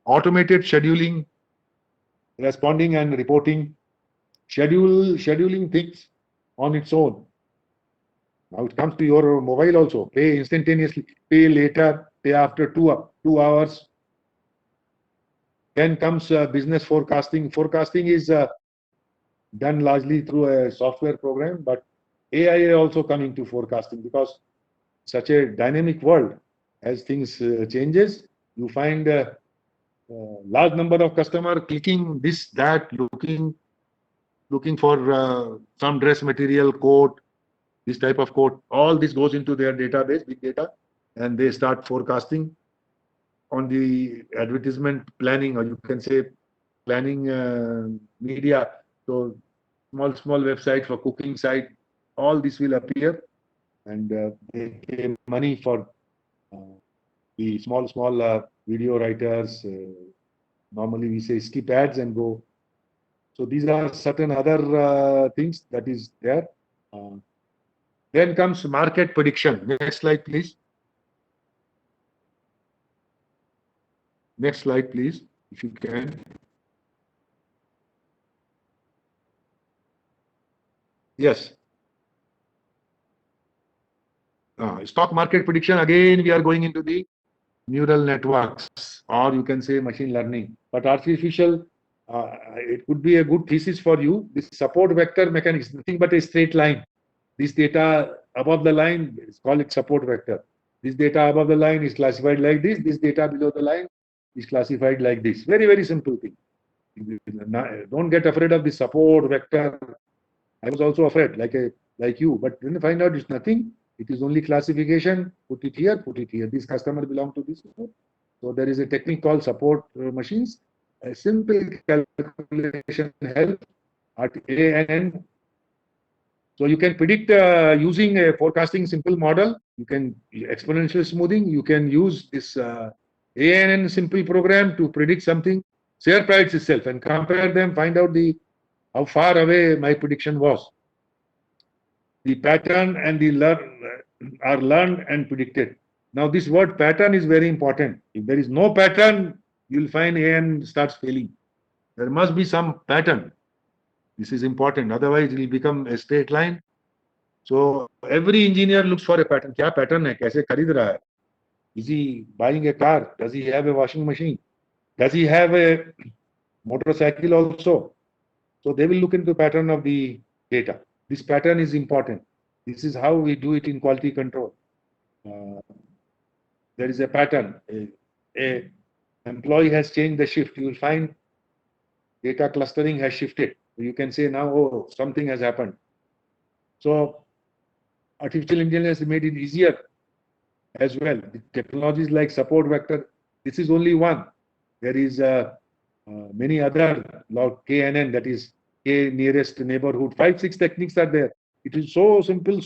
Automated scheduling, responding and reporting, scheduling things on its own. Now it comes to your mobile also. Pay instantaneously, pay later, pay after 2 hours. Then comes business forecasting. Forecasting is done largely through a software program, but AI is also coming to forecasting, because such a dynamic world, as things changes, you find a large number of customer clicking this, that, looking for some dress material, coat, this type of coat. All this goes into their database, big data, and they start forecasting on the advertisement planning, or you can say planning media. So small websites for cooking site, all this will appear, and they pay money for the small video writers. Normally we say skip ads and go. So these are certain other things that is there. Then comes market prediction. Next slide, please. Next slide, please, if you can. Yes. Stock market prediction. Again, we are going into the neural networks, or you can say machine learning. But artificial, it could be a good thesis for you. This support vector mechanics, nothing but a straight line. This data above the line, call it support vector. This data above the line is classified like this. This data below the line is classified like this. Very, very simple thing. Don't get afraid of the support vector. I was also afraid, like you, but then find out it's nothing. It is only classification. Put it here, put it here. This customer belong to this. So there is a technique called support machines. A simple calculation help at A and N. So you can predict using a forecasting simple model. You can exponential smoothing. You can use this ANN simple program to predict something, share price itself, and compare them. Find out how far away my prediction was. The pattern and the are learned and predicted. Now this word pattern is very important. If there is no pattern, you'll find AN starts failing. There must be some pattern. This is important. Otherwise, it will become a straight line. So every engineer looks for a pattern. क्या pattern है? कैसे खरीद रहा है? Is he buying a car? Does he have a washing machine? Does he have a motorcycle also? So they will look into the pattern of the data. This pattern is important. This is how we do it in quality control. There is a pattern. A employee has changed the shift. You will find data clustering has shifted. You can say now, oh, something has happened. So artificial intelligence has made it easier as well. The technologies like support vector, this is only one. There is many other log KNN, that is K nearest neighborhood. 5, 6 techniques are there. It is so simple,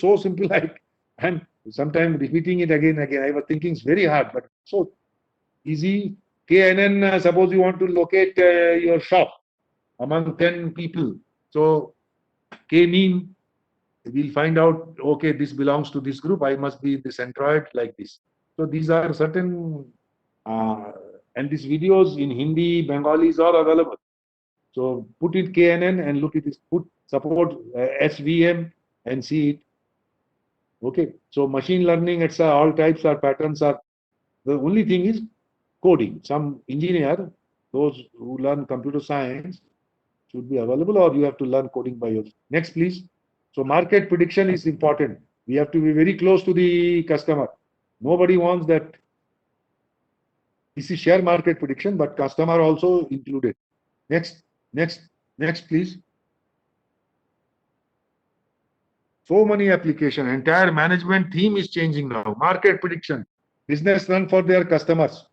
and sometimes repeating it again. I was thinking it's very hard, but so easy. KNN, suppose you want to locate your shop among 10 people. So K mean, we'll find out, okay, this belongs to this group. I must be in the centroid like this. So these are certain, and these videos in Hindi, Bengalis are available. So put it KNN and look at this. Put support SVM and see it. Okay. So machine learning, etc. All types or patterns are. The only thing is coding. Some engineer, those who learn computer science, should be available, or you have to learn coding by yourself. Next, please. So market prediction is important. We have to be very close to the customer. Nobody wants that. This is share market prediction, but customer also included. Next, please. So many applications. Entire management theme is changing now. Market prediction. Business run for their customers.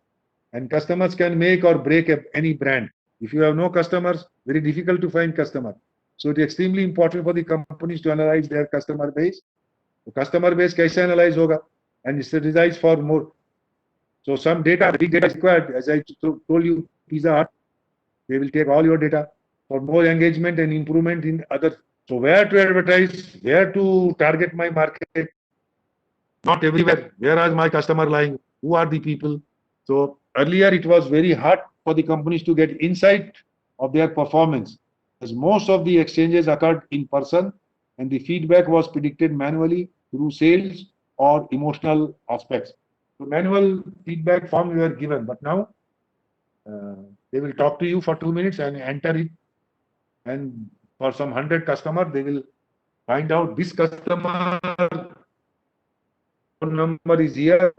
And customers can make or break any brand. If you have no customers, very difficult to find customer. So it is extremely important for the companies to analyze their customer base. The customer base कैसे analyze होगा and strategize for more. So some data, big data is required. As I told you, Pizza Hut, they will take all your data for more engagement and improvement in other. So where to advertise, where to target my market, not everywhere. Where is my customer lying? Who are the people? So earlier it was very hard for the companies to get insight of their performance, as most of the exchanges occurred in person and the feedback was predicted manually through sales or emotional aspects. So manual feedback form were given, but now they will talk to you for 2 minutes and enter it. And for some 100 customers, they will find out this customer number is here.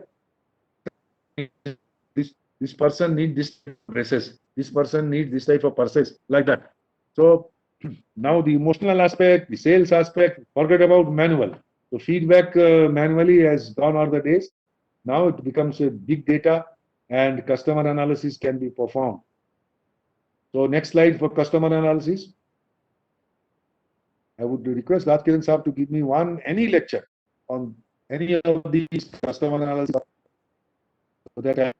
This person needs this dresses. This person needs this type of purses, like that. So now the emotional aspect, the sales aspect, forget about manual. So feedback manually has gone all the days. Now it becomes a big data and customer analysis can be performed. So next slide for customer analysis. I would request Rajkiran Saab to give me any lecture on any of these customer analysis so that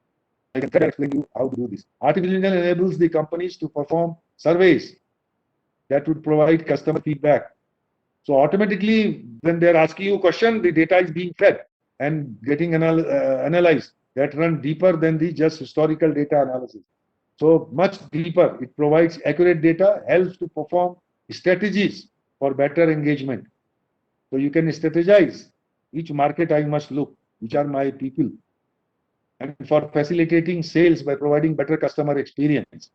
I can explain you how to do this. Artificial intelligence enables the companies to perform surveys that would provide customer feedback. So automatically, when they're asking you a question, the data is being fed and getting analyzed. That run deeper than the just historical data analysis. So much deeper. It provides accurate data, helps to perform strategies for better engagement. So you can strategize which market I must look, which are my people, and for facilitating sales by providing better customer experience.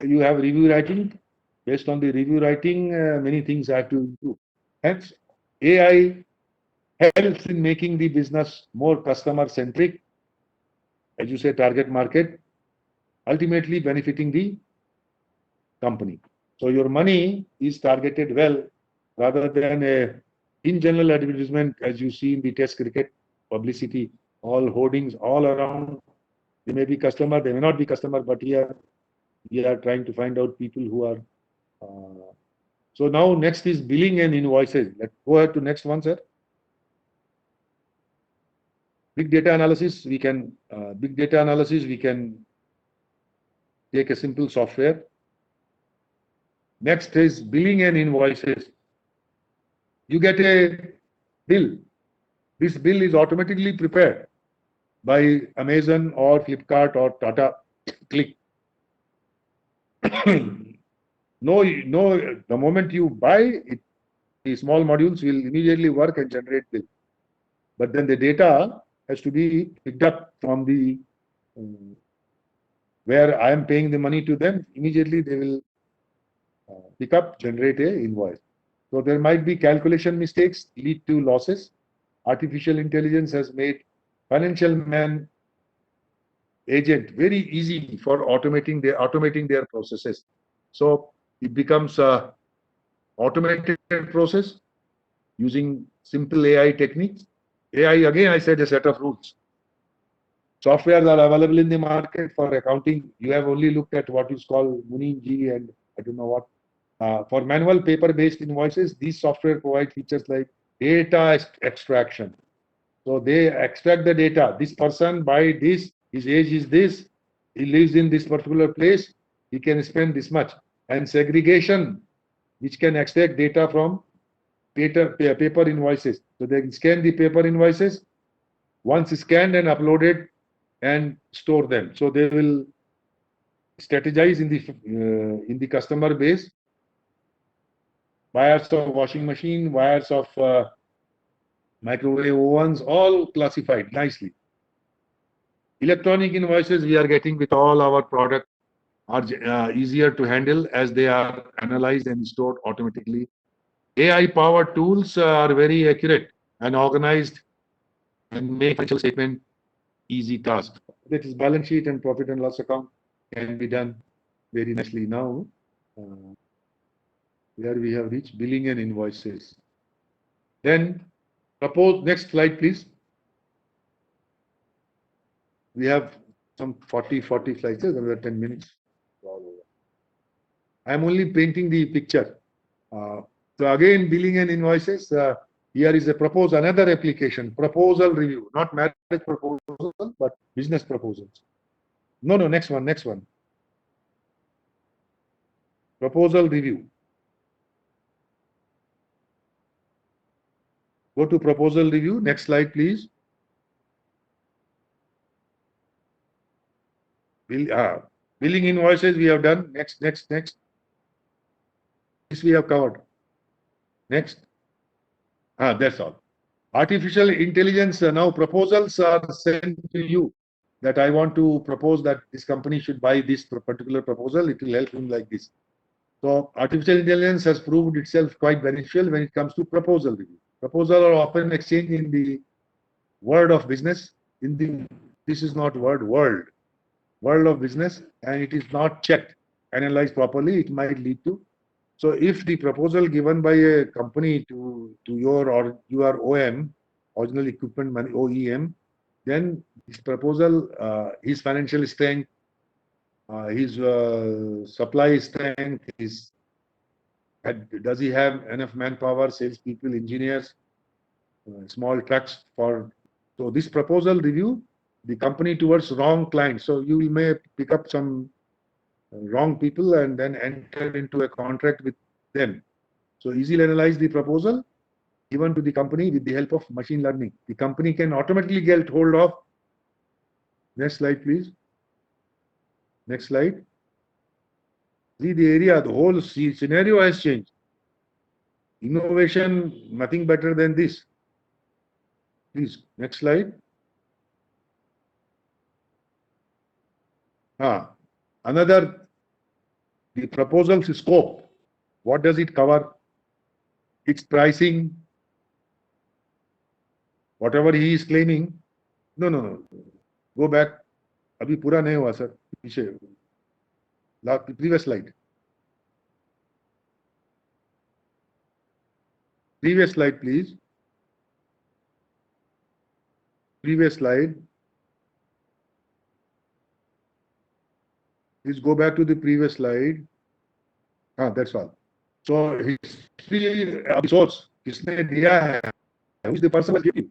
You have review writing. Based on the review writing, many things have to improve. Hence, AI helps in making the business more customer centric, as you say, target market, ultimately benefiting the company. So your money is targeted well rather than a in general advertisement, as you see in the test cricket publicity, all hoardings all around. They may be customer, they may not be customer, but here we are trying to find out people who are. So now next is billing and invoices. Let's go ahead to next one, sir. Big data analysis. We can take a simple software. Next is billing and invoices. You get a bill. This bill is automatically prepared by Amazon or Flipkart or Tata Click. No, the moment you buy it, the small modules will immediately work and generate bill. But then the data has to be picked up from the where I am paying the money to them. Immediately they will pick up, generate a invoice. So there might be calculation mistakes, lead to losses. Artificial intelligence has made financial man agent very easy for automating their processes. So it becomes a automated process using simple AI techniques. AI, again, I said a set of rules. Softwares are available in the market for accounting. You have only looked at what is called Muninji and I don't know what. For manual paper-based invoices, these software provide features like data extraction. So they extract the data. This person by this, his age is this, he lives in this particular place, he can spend this much. And segregation, which can extract data from paper invoices. So they can scan the paper invoices, once scanned and uploaded and store them. So they will strategize in the customer base. Buyers of washing machine, buyers of microwave ovens, all classified nicely. Electronic invoices we are getting with all our products are easier to handle as they are analyzed and stored automatically. AI-powered tools are very accurate and organized and make financial statement easy task. That is balance sheet and profit and loss account can be done very nicely now. Where we have reached billing and invoices. Then suppose next slide, please. We have some 40 slides, another 10 minutes. I'm only painting the picture. So again, billing and invoices. Here is another application, proposal review, not marriage proposal, but business proposals. No, next one. Proposal review. Go to proposal review. Next slide, please. Billing invoices we have done. Next. This we have covered. Next. That's all. Artificial intelligence, now proposals are sent to you that I want to propose that this company should buy this particular proposal. It will help him like this. So artificial intelligence has proved itself quite beneficial when it comes to proposal review. Proposals are often exchanged in the world of business. This is not world of business, and it is not checked, analyzed properly. It might lead to. So if the proposal given by a company to your OEM, original equipment OEM, then this proposal, his financial strength, his supply strength, does he have enough manpower, salespeople, engineers, small trucks for. So this proposal review the company towards wrong clients. So you may pick up some wrong people and then enter into a contract with them. So easily analyze the proposal given to the company with the help of machine learning. The company can automatically get hold of. Next slide, please. Next slide. See the area, the whole scenario has changed. Innovation, nothing better than this. Please, next slide. Another, the proposal's scope. What does it cover? Its pricing, whatever he is claiming. No. Go back. अभी पूरा नहीं हुआ sir. पीछे. Previous slide. Previous slide, please. Previous slide. Please go back to the previous slide. That's all. So history source, किसने दिया है? Who is the person who gives you?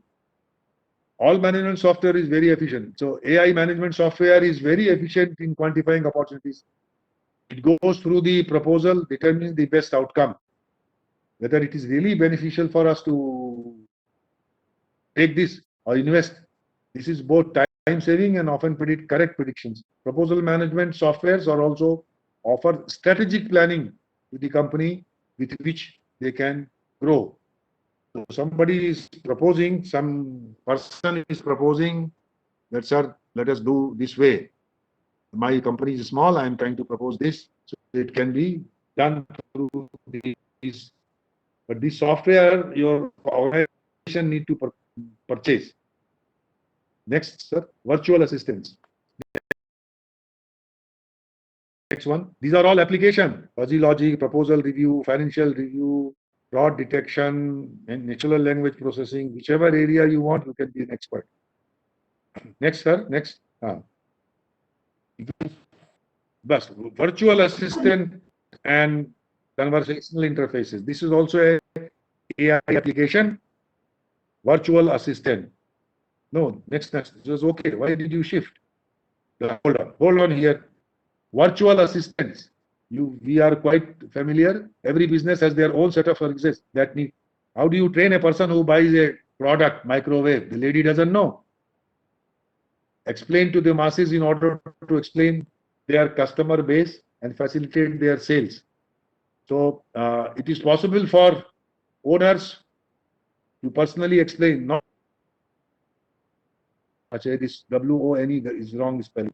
All management software is very efficient. So AI management software is very efficient in quantifying opportunities. It goes through the proposal, determines the best outcome. Whether it is really beneficial for us to take this or invest. This is both time saving and often predict correct predictions. Proposal management softwares are also offer strategic planning to the company with which they can grow. So somebody is proposing, some person is proposing that, sir, let us do this way. My company is small, I am trying to propose this. So it can be done through this. But this software, your organization need to purchase. Next, sir, virtual assistants. Next one. These are all application. Fuzzy logic, proposal review, financial review, fraud detection, and natural language processing. Whichever area you want, you can be an expert. Next, sir. Next. Bus, virtual assistant and conversational interfaces. This is also a AI application. Virtual assistant. No, next. This was okay. Why did you shift? Hold on here. Virtual assistants. We are quite familiar. Every business has their own set of services that need. How do you train a person who buys a product, microwave? The lady doesn't know. Explain to the masses in order to explain their customer base and facilitate their sales. So it is possible for owners to personally explain. Not this WONE is wrong spelling.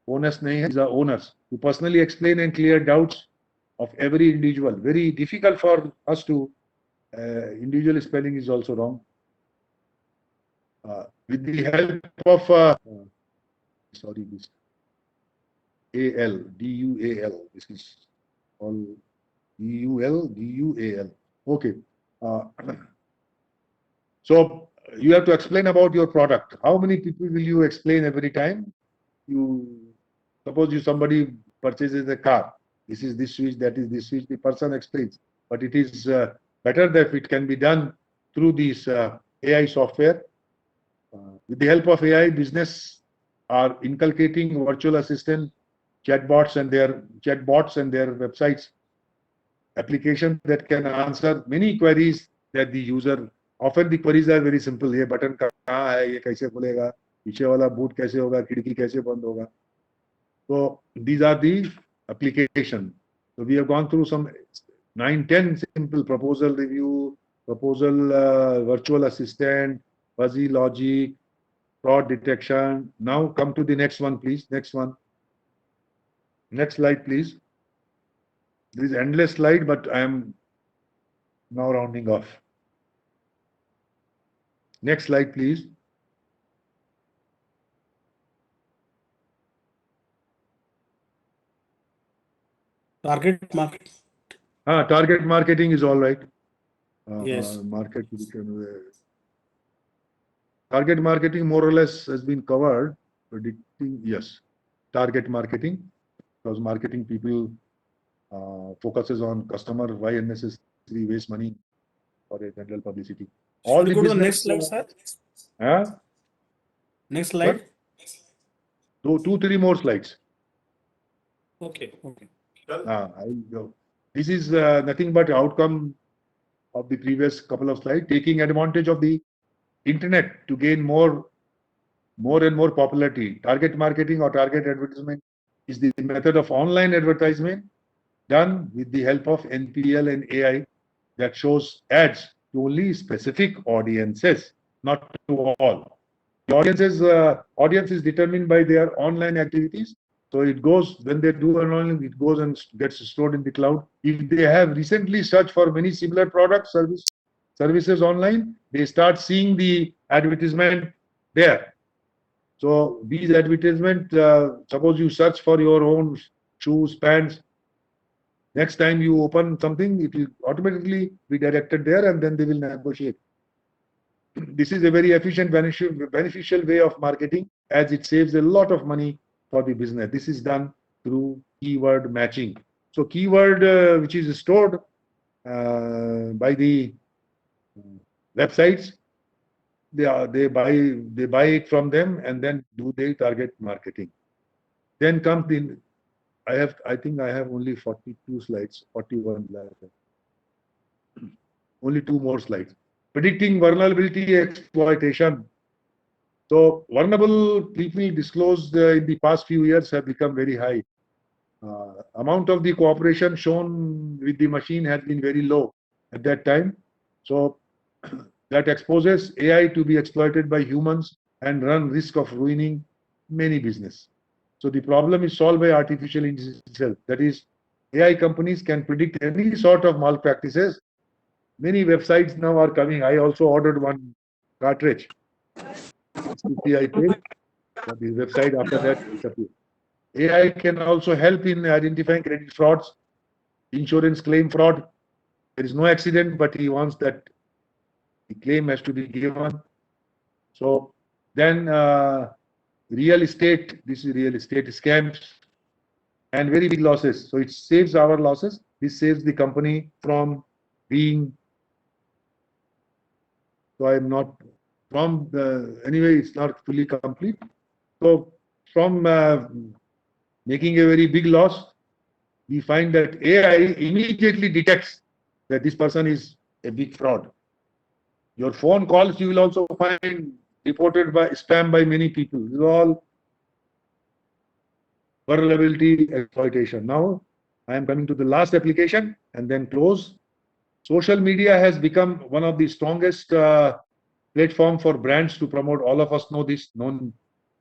Owners nahi hai, these are owners to personally explain and clear doubts of every individual. Very difficult for us to individual spelling is also wrong. With the help of this DUAL. This is all DUAL. Okay. So you have to explain about your product. How many people will you explain every time? You suppose somebody purchases a car. This is this switch, that is this switch. The person explains, but it is better that it can be done through this AI software. With the help of AI, business are inculcating virtual assistant chatbots and their websites, applications that can answer many queries that the user. Often the queries are very simple. ये button कहाँ है? ये कैसे खुलेगा? पीछे वाला boot कैसे होगा? खिड़की कैसे बंद होगा? So these are the applications. So we have gone through some 9-10 simple proposal review, proposal virtual assistant, fuzzy logic, fraud detection. Now come to the next one, please. Next one. Next slide, please. There is endless slide, but I am now rounding off. Next slide, please. Target market. Target marketing is all right. Yes. Target marketing more or less has been covered. Predicting, yes. Target marketing, because marketing people focuses on customer, why unnecessary waste money for a general publicity. Should we go to the next slide, sir? Next slide. So 2-3 more slides. Okay. I will go. This is nothing but outcome of the previous couple of slides, taking advantage of the internet to gain more and more popularity. Target marketing or target advertisement is the method of online advertisement done with the help of NPL and AI that shows ads to only specific audiences, not to all. The audience is determined by their online activities. So it goes, when they do an online, it goes and gets stored in the cloud. If they have recently searched for many similar products, services online, they start seeing the advertisement there. So these advertisements, suppose you search for your own shoes, pants. Next time you open something, it will automatically be directed there, and then they will negotiate. This is a very efficient, beneficial way of marketing, as it saves a lot of money for the business. This is done through keyword matching. So keyword which is stored by the websites, they buy it from them and then do their target marketing. Then comes the I think I have only 42 slides, 41 left. Only 2 more slides. Predicting vulnerability exploitation. So vulnerable people disclosed in the past few years have become very high. Amount of the cooperation shown with the machine has been very low at that time. So that exposes AI to be exploited by humans and run risk of ruining many business. So the problem is solved by artificial intelligence itself. That is, AI companies can predict any sort of malpractices. Many websites now are coming. I also ordered one cartridge. I paid for the website. After that, it appears. AI can also help in identifying credit frauds, insurance claim fraud. There is no accident, but he wants that the claim has to be given. So then real estate, this is real estate scams and very big losses. So it saves our losses. This saves the company from being, so I'm not from the, anyway, it's not fully complete. So from making a very big loss, we find that AI immediately detects that this person is a big fraud. Your phone calls, you will also find reported by spam by many people. This is all vulnerability exploitation. Now, I am coming to the last application and then close. Social media has become one of the strongest platform for brands to promote. All of us know this,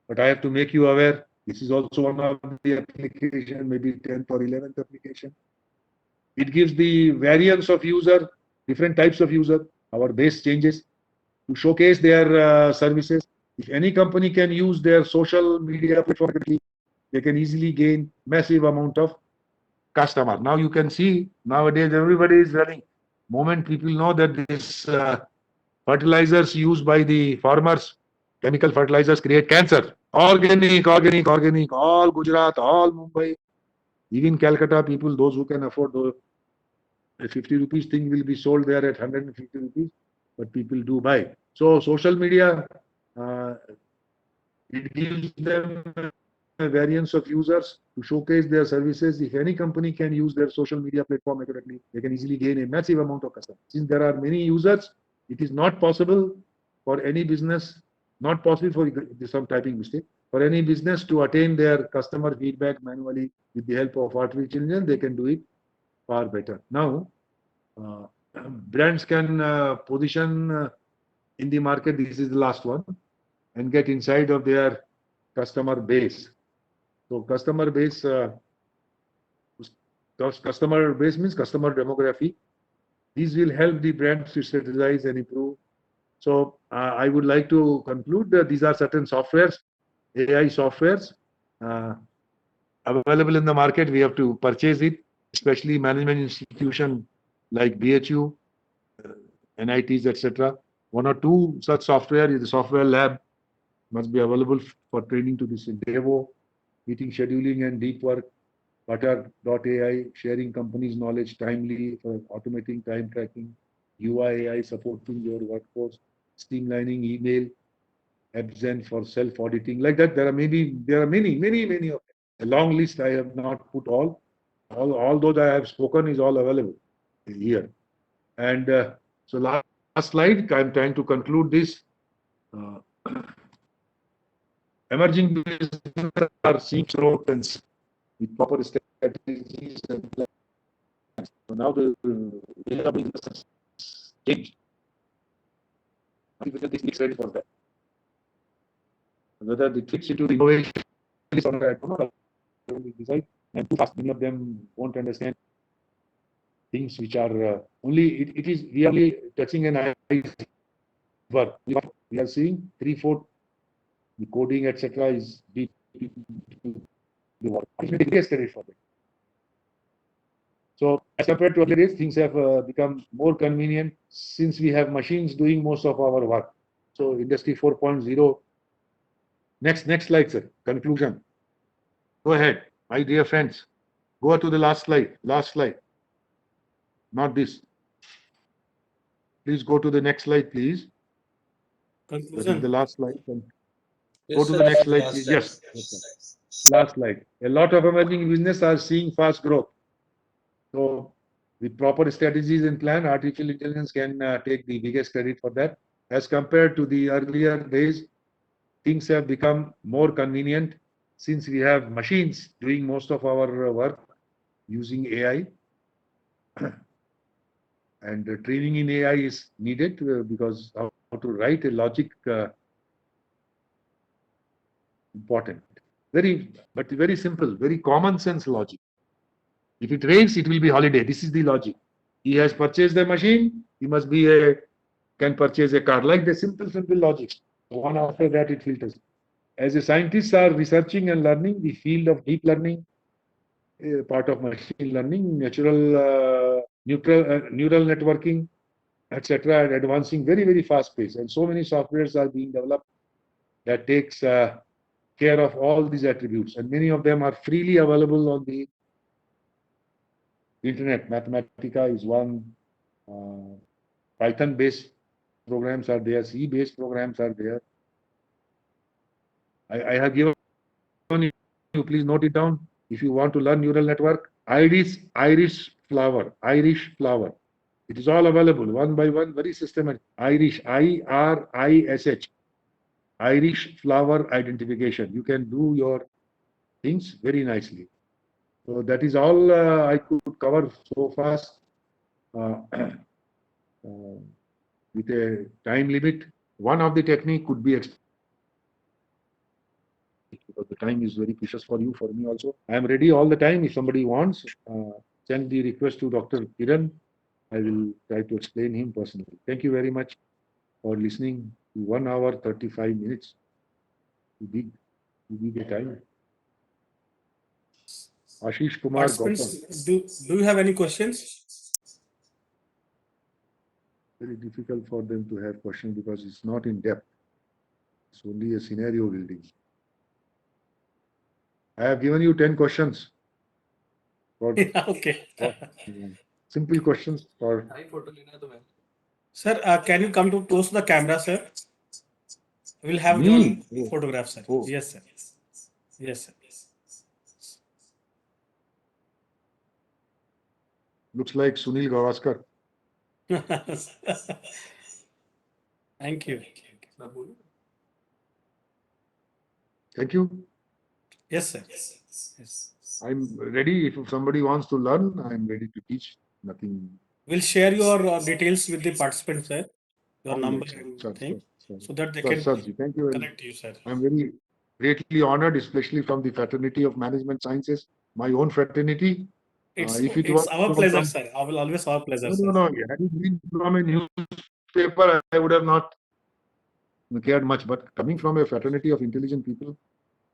but I have to make you aware. This is also one of the application, maybe 10th or 11th application. It gives the variance of user, different types of user. Our base changes to showcase their services. If any company can use their social media platform, they can easily gain massive amount of customer. Now you can see nowadays everybody is running. Moment people know that this fertilizers used by the farmers, chemical fertilizers create cancer. Organic, all Gujarat, all Mumbai, even Calcutta people, those who can afford those, a 50 rupees thing will be sold there at 150 rupees, but people do buy. So social media, it gives them a variance of users to showcase their services. If any company can use their social media platform accurately, they can easily gain a massive amount of customers. Since there are many users, it is not possible for any business, not possible for some typing mistake, for any business to attain their customer feedback manually with the help of artificial intelligence. They can do it far better. Now, brands can position in the market. This is the last one, and get inside of their customer base. So customer base means customer demography. These will help the brands to strategize and improve. So I would like to conclude that these are certain softwares, AI softwares available in the market. We have to purchase it, especially management institution like BHU, NITs, etc. 1 or 2 such software is the software lab must be available for training to this Devo, meeting scheduling and deep work, Butter.ai, sharing companies' knowledge timely for automating time tracking, UI AI supporting your workforce, streamlining email, Epzen for self-auditing. Like that, there are many of them. A long list I have not put all. all those I have spoken is all available here. And so last slide, I'm trying to conclude this. Emerging businesses are seeing growth and with proper strategies and plans. So now the way of business has changed. Whether this is ready for that. Whether it fits into the innovation is on that, I don't know. Decide. And too fast, many of them won't understand things which are only, it is really touching an iceberg. We are seeing 3/4 the coding, etc. is deep into the water. Ultimately, biggest credit for that. So as compared to earlier days, things have become more convenient since we have machines doing most of our work. So Industry 4.0. Next slide, sir. Conclusion. Go ahead, my dear friends. Go to the last slide. Last slide. Not this. Please go to the next slide, please. That is Conclusion. the last slide. Go Yes, to sir, the next that is slide, last please. slide. Yes. Last slide. A lot of emerging business are seeing fast growth. So with proper strategies and plan, artificial intelligence can take the biggest credit for that. As compared to the earlier days, things have become more convenient since we have machines doing most of our work using AI. And training in AI is needed because how to write a logic important. But very simple, very common sense logic. If it rains, it will be holiday. This is the logic. He has purchased a machine. He must be can purchase a car. Like the simple logic. One after that, it filters. As a scientists are researching and learning the field of deep learning, part of machine learning, neural networking, etc., and advancing very fast pace. And so many softwares are being developed that takes care of all these attributes. And many of them are freely available on the internet. Mathematica is one. Python-based programs are there. C-based programs are there. I have given you, please note it down. If you want to learn neural network, Irish flower. It is all available one by one, very systematic. Irish, IRISH. Irish flower identification. You can do your things very nicely. So that is all I could cover so fast with a time limit. One of the technique could be because the time is very precious for you, for me also. I am ready all the time. If somebody wants, send the request to Dr. Kiran. I will try to explain him personally. Thank you very much for listening to 1 hour 35 minutes. You did the time. Ashish Kumar Gautam. Participants, do you have any questions? Very difficult for them to have questions because it's not in depth. It's only a scenario building. I have given you 10 questions. Okay. Simple questions for. Sir, can you come to close to the camera, sir? We'll have Me? one photograph, sir. Oh. Yes, sir. Yes, sir. Looks like Sunil Gavaskar. Thank you. Thank you. Yes, sir. Yes. I'm ready. If somebody wants to learn, I'm ready to teach. Nothing. We'll share your details with the participants, sir. Your All number right, and sir, thing, sir. so that they Sir, can Sirji, thank you very much. connect you, sir. I'm very greatly honored, especially from the fraternity of management sciences, my own fraternity. If it was It's our pleasure, sir. I will always our pleasure, sir. no. Had it been from a newspaper, I would have not cared much. But coming from a fraternity of intelligent people,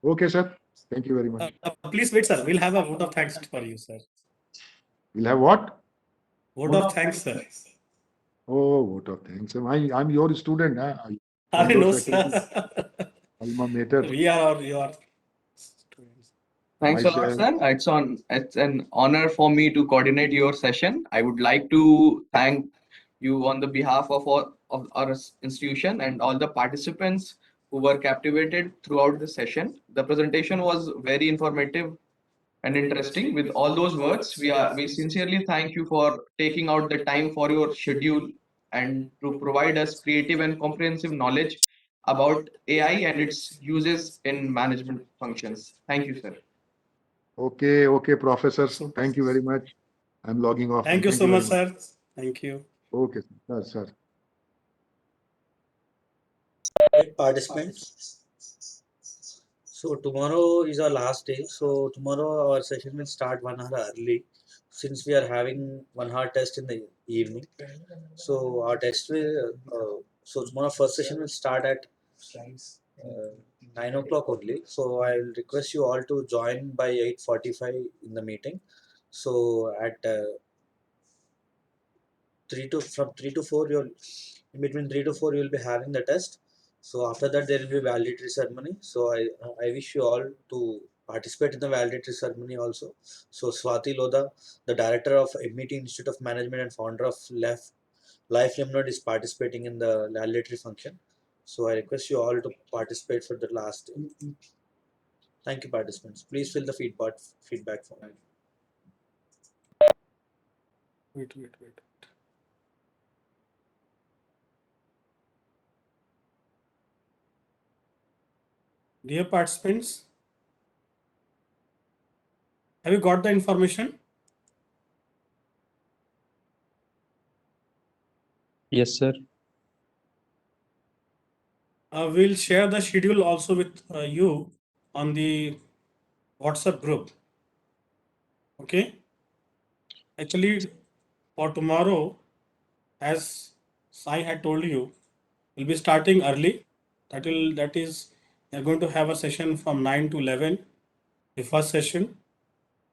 okay, sir. Thank you very much. Please wait, sir. We'll have a vote of thanks for you, sir. We'll have what? Vote of thanks, sir. Oh, vote of thanks. I'm your student. I know, Fraternity, sir. alma mater. We are your students. Thanks a lot, sir. It's an honor for me to coordinate your session. I would like to thank you on the behalf of our institution and all the participants who were captivated throughout the session. The presentation was very informative and interesting. With all those words, we sincerely thank you for taking out the time for your schedule and to provide us creative and comprehensive knowledge about AI and its uses in management functions. Thank you, sir. Okay, professors. So- Thank you very much. I'm logging off. Thank and you so very much, sir. Thank you. Okay, sir. Participants. So tomorrow is our last day. So tomorrow our session will start 1 hour early, since we are having 1 hour test in the evening. So our test will. So tomorrow first session will start at 9 o'clock only. So I will request you all to join by 8:45 in the meeting. So at from 3 to 4 you'll in between 3 to 4 you'll be having the test. So after that there will be validatory ceremony. So I wish you all to participate in the validatory ceremony also. So Swati Lodha, the director of MET Institute of Management and founder of Life Lemonade, is participating in the validatory function. So I request you all to participate for the last day. Thank you, participants. Please fill the feedback form. Wait. Dear participants, have you got the information? Yes, sir. We'll share the schedule also with you on the WhatsApp group. Okay. Actually, for tomorrow, as Sai had told you, we'll be starting early. That is, they're going to have a session from 9 to 11, the first session.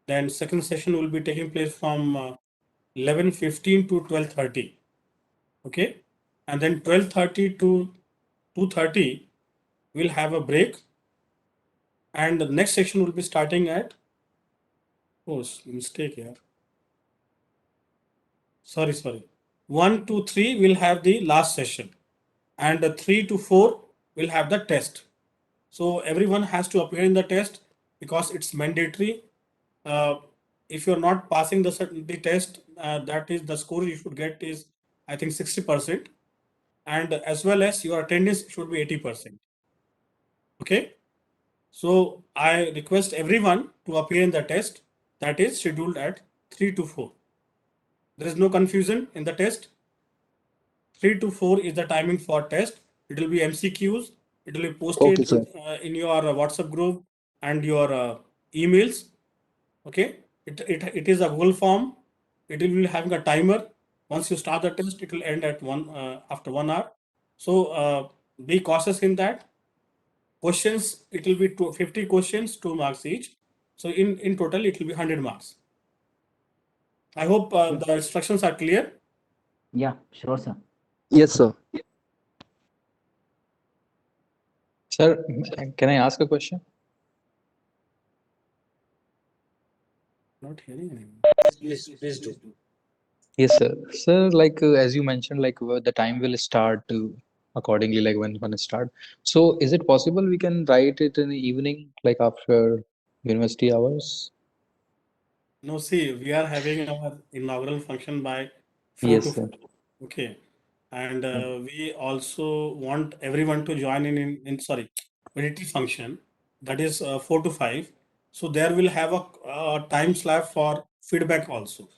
Then second session will be taking place from 11:15 to 12:30. Okay. And then 12:30 to 2:30, we'll have a break. And the next section will be starting at, oh, mistake here. Sorry. 1 to 3 will have the last session, and the 3 to 4 will have the test. So everyone has to appear in the test because it's mandatory. If you're not passing the test, that is the score you should get is, I think, 60%, and as well as your attendance should be 80%. Okay. So I request everyone to appear in the test that is scheduled at 3 to 4. There is no confusion in the test. 3 to 4 is the timing for test. It will be MCQs. It will be posted Okay, sir. in your WhatsApp group and your emails. Okay. It is a Google form. It will be having a timer. Once you start the test, it will end at after 1 hour. So be cautious in that. Questions, it will be 50 questions, 2 marks each. So in total, it will be 100 marks. I hope the instructions are clear. Yeah, sure, sir. Yes, sir. Sir, can I ask a question? Not hearing anyone. Please do. Yes, sir. Sir, like as you mentioned, like the time will start accordingly, like when it start. So, is it possible we can write it in the evening, like after university hours? No, see, we are having our inaugural function by 4 to Yes, sir. 5. Okay. And we also want everyone to join in sorry, military function, that is 4 to 5. So there will have a time slot for feedback also.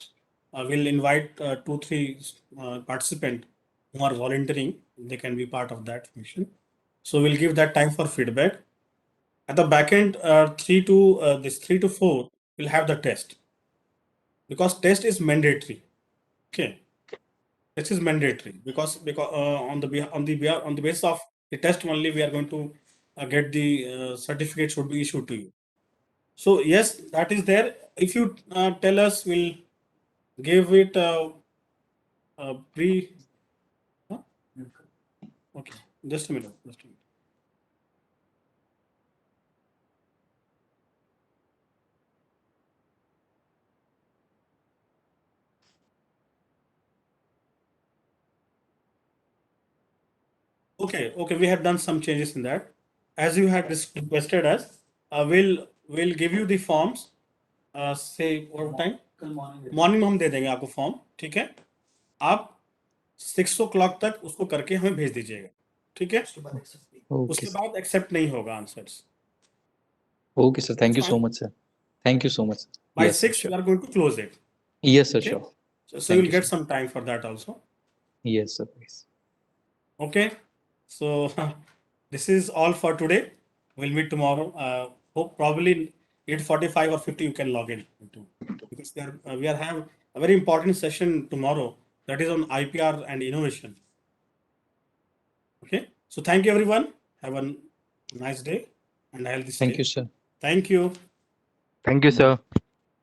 We'll invite 2-3 participants who are volunteering. They can be part of that function. So we'll give that time for feedback. At the back end, 3 to 4 will have the test, because test is mandatory. Okay. This is mandatory because on the basis of the test only we are going to get the certificate should be issued to you. So yes, that is there. If you tell us, we'll give it pre. Huh? Okay, just a minute. Okay, we have done some changes in that. As you had requested us, we'll give you the forms से और time morning में हम दे देंगे आपको form, ठीक है? आप 6 o'clock तक उसको करके हमें भेज दीजिएगा, ठीक है? Okay, उसके sir. बाद एक्सेप्ट नहीं होगा answers. Okay, sir. Thank you so Fine. much, sir. Thank you so much. By Yes, sir. 6 Sure. we are going to close it. Yes, sir. Okay. Sure. So Thank you'll you, get sir. some time for that also. Yes, sir. Please. Okay. So this is all for today. We'll meet tomorrow. Hope probably 8:45 or 50 you can log in into, because we are have a very important session tomorrow that is on IPR and innovation. Okay. So thank you everyone. Have a nice day and a healthy Thank stay. you, sir. Thank you. Thank you, sir.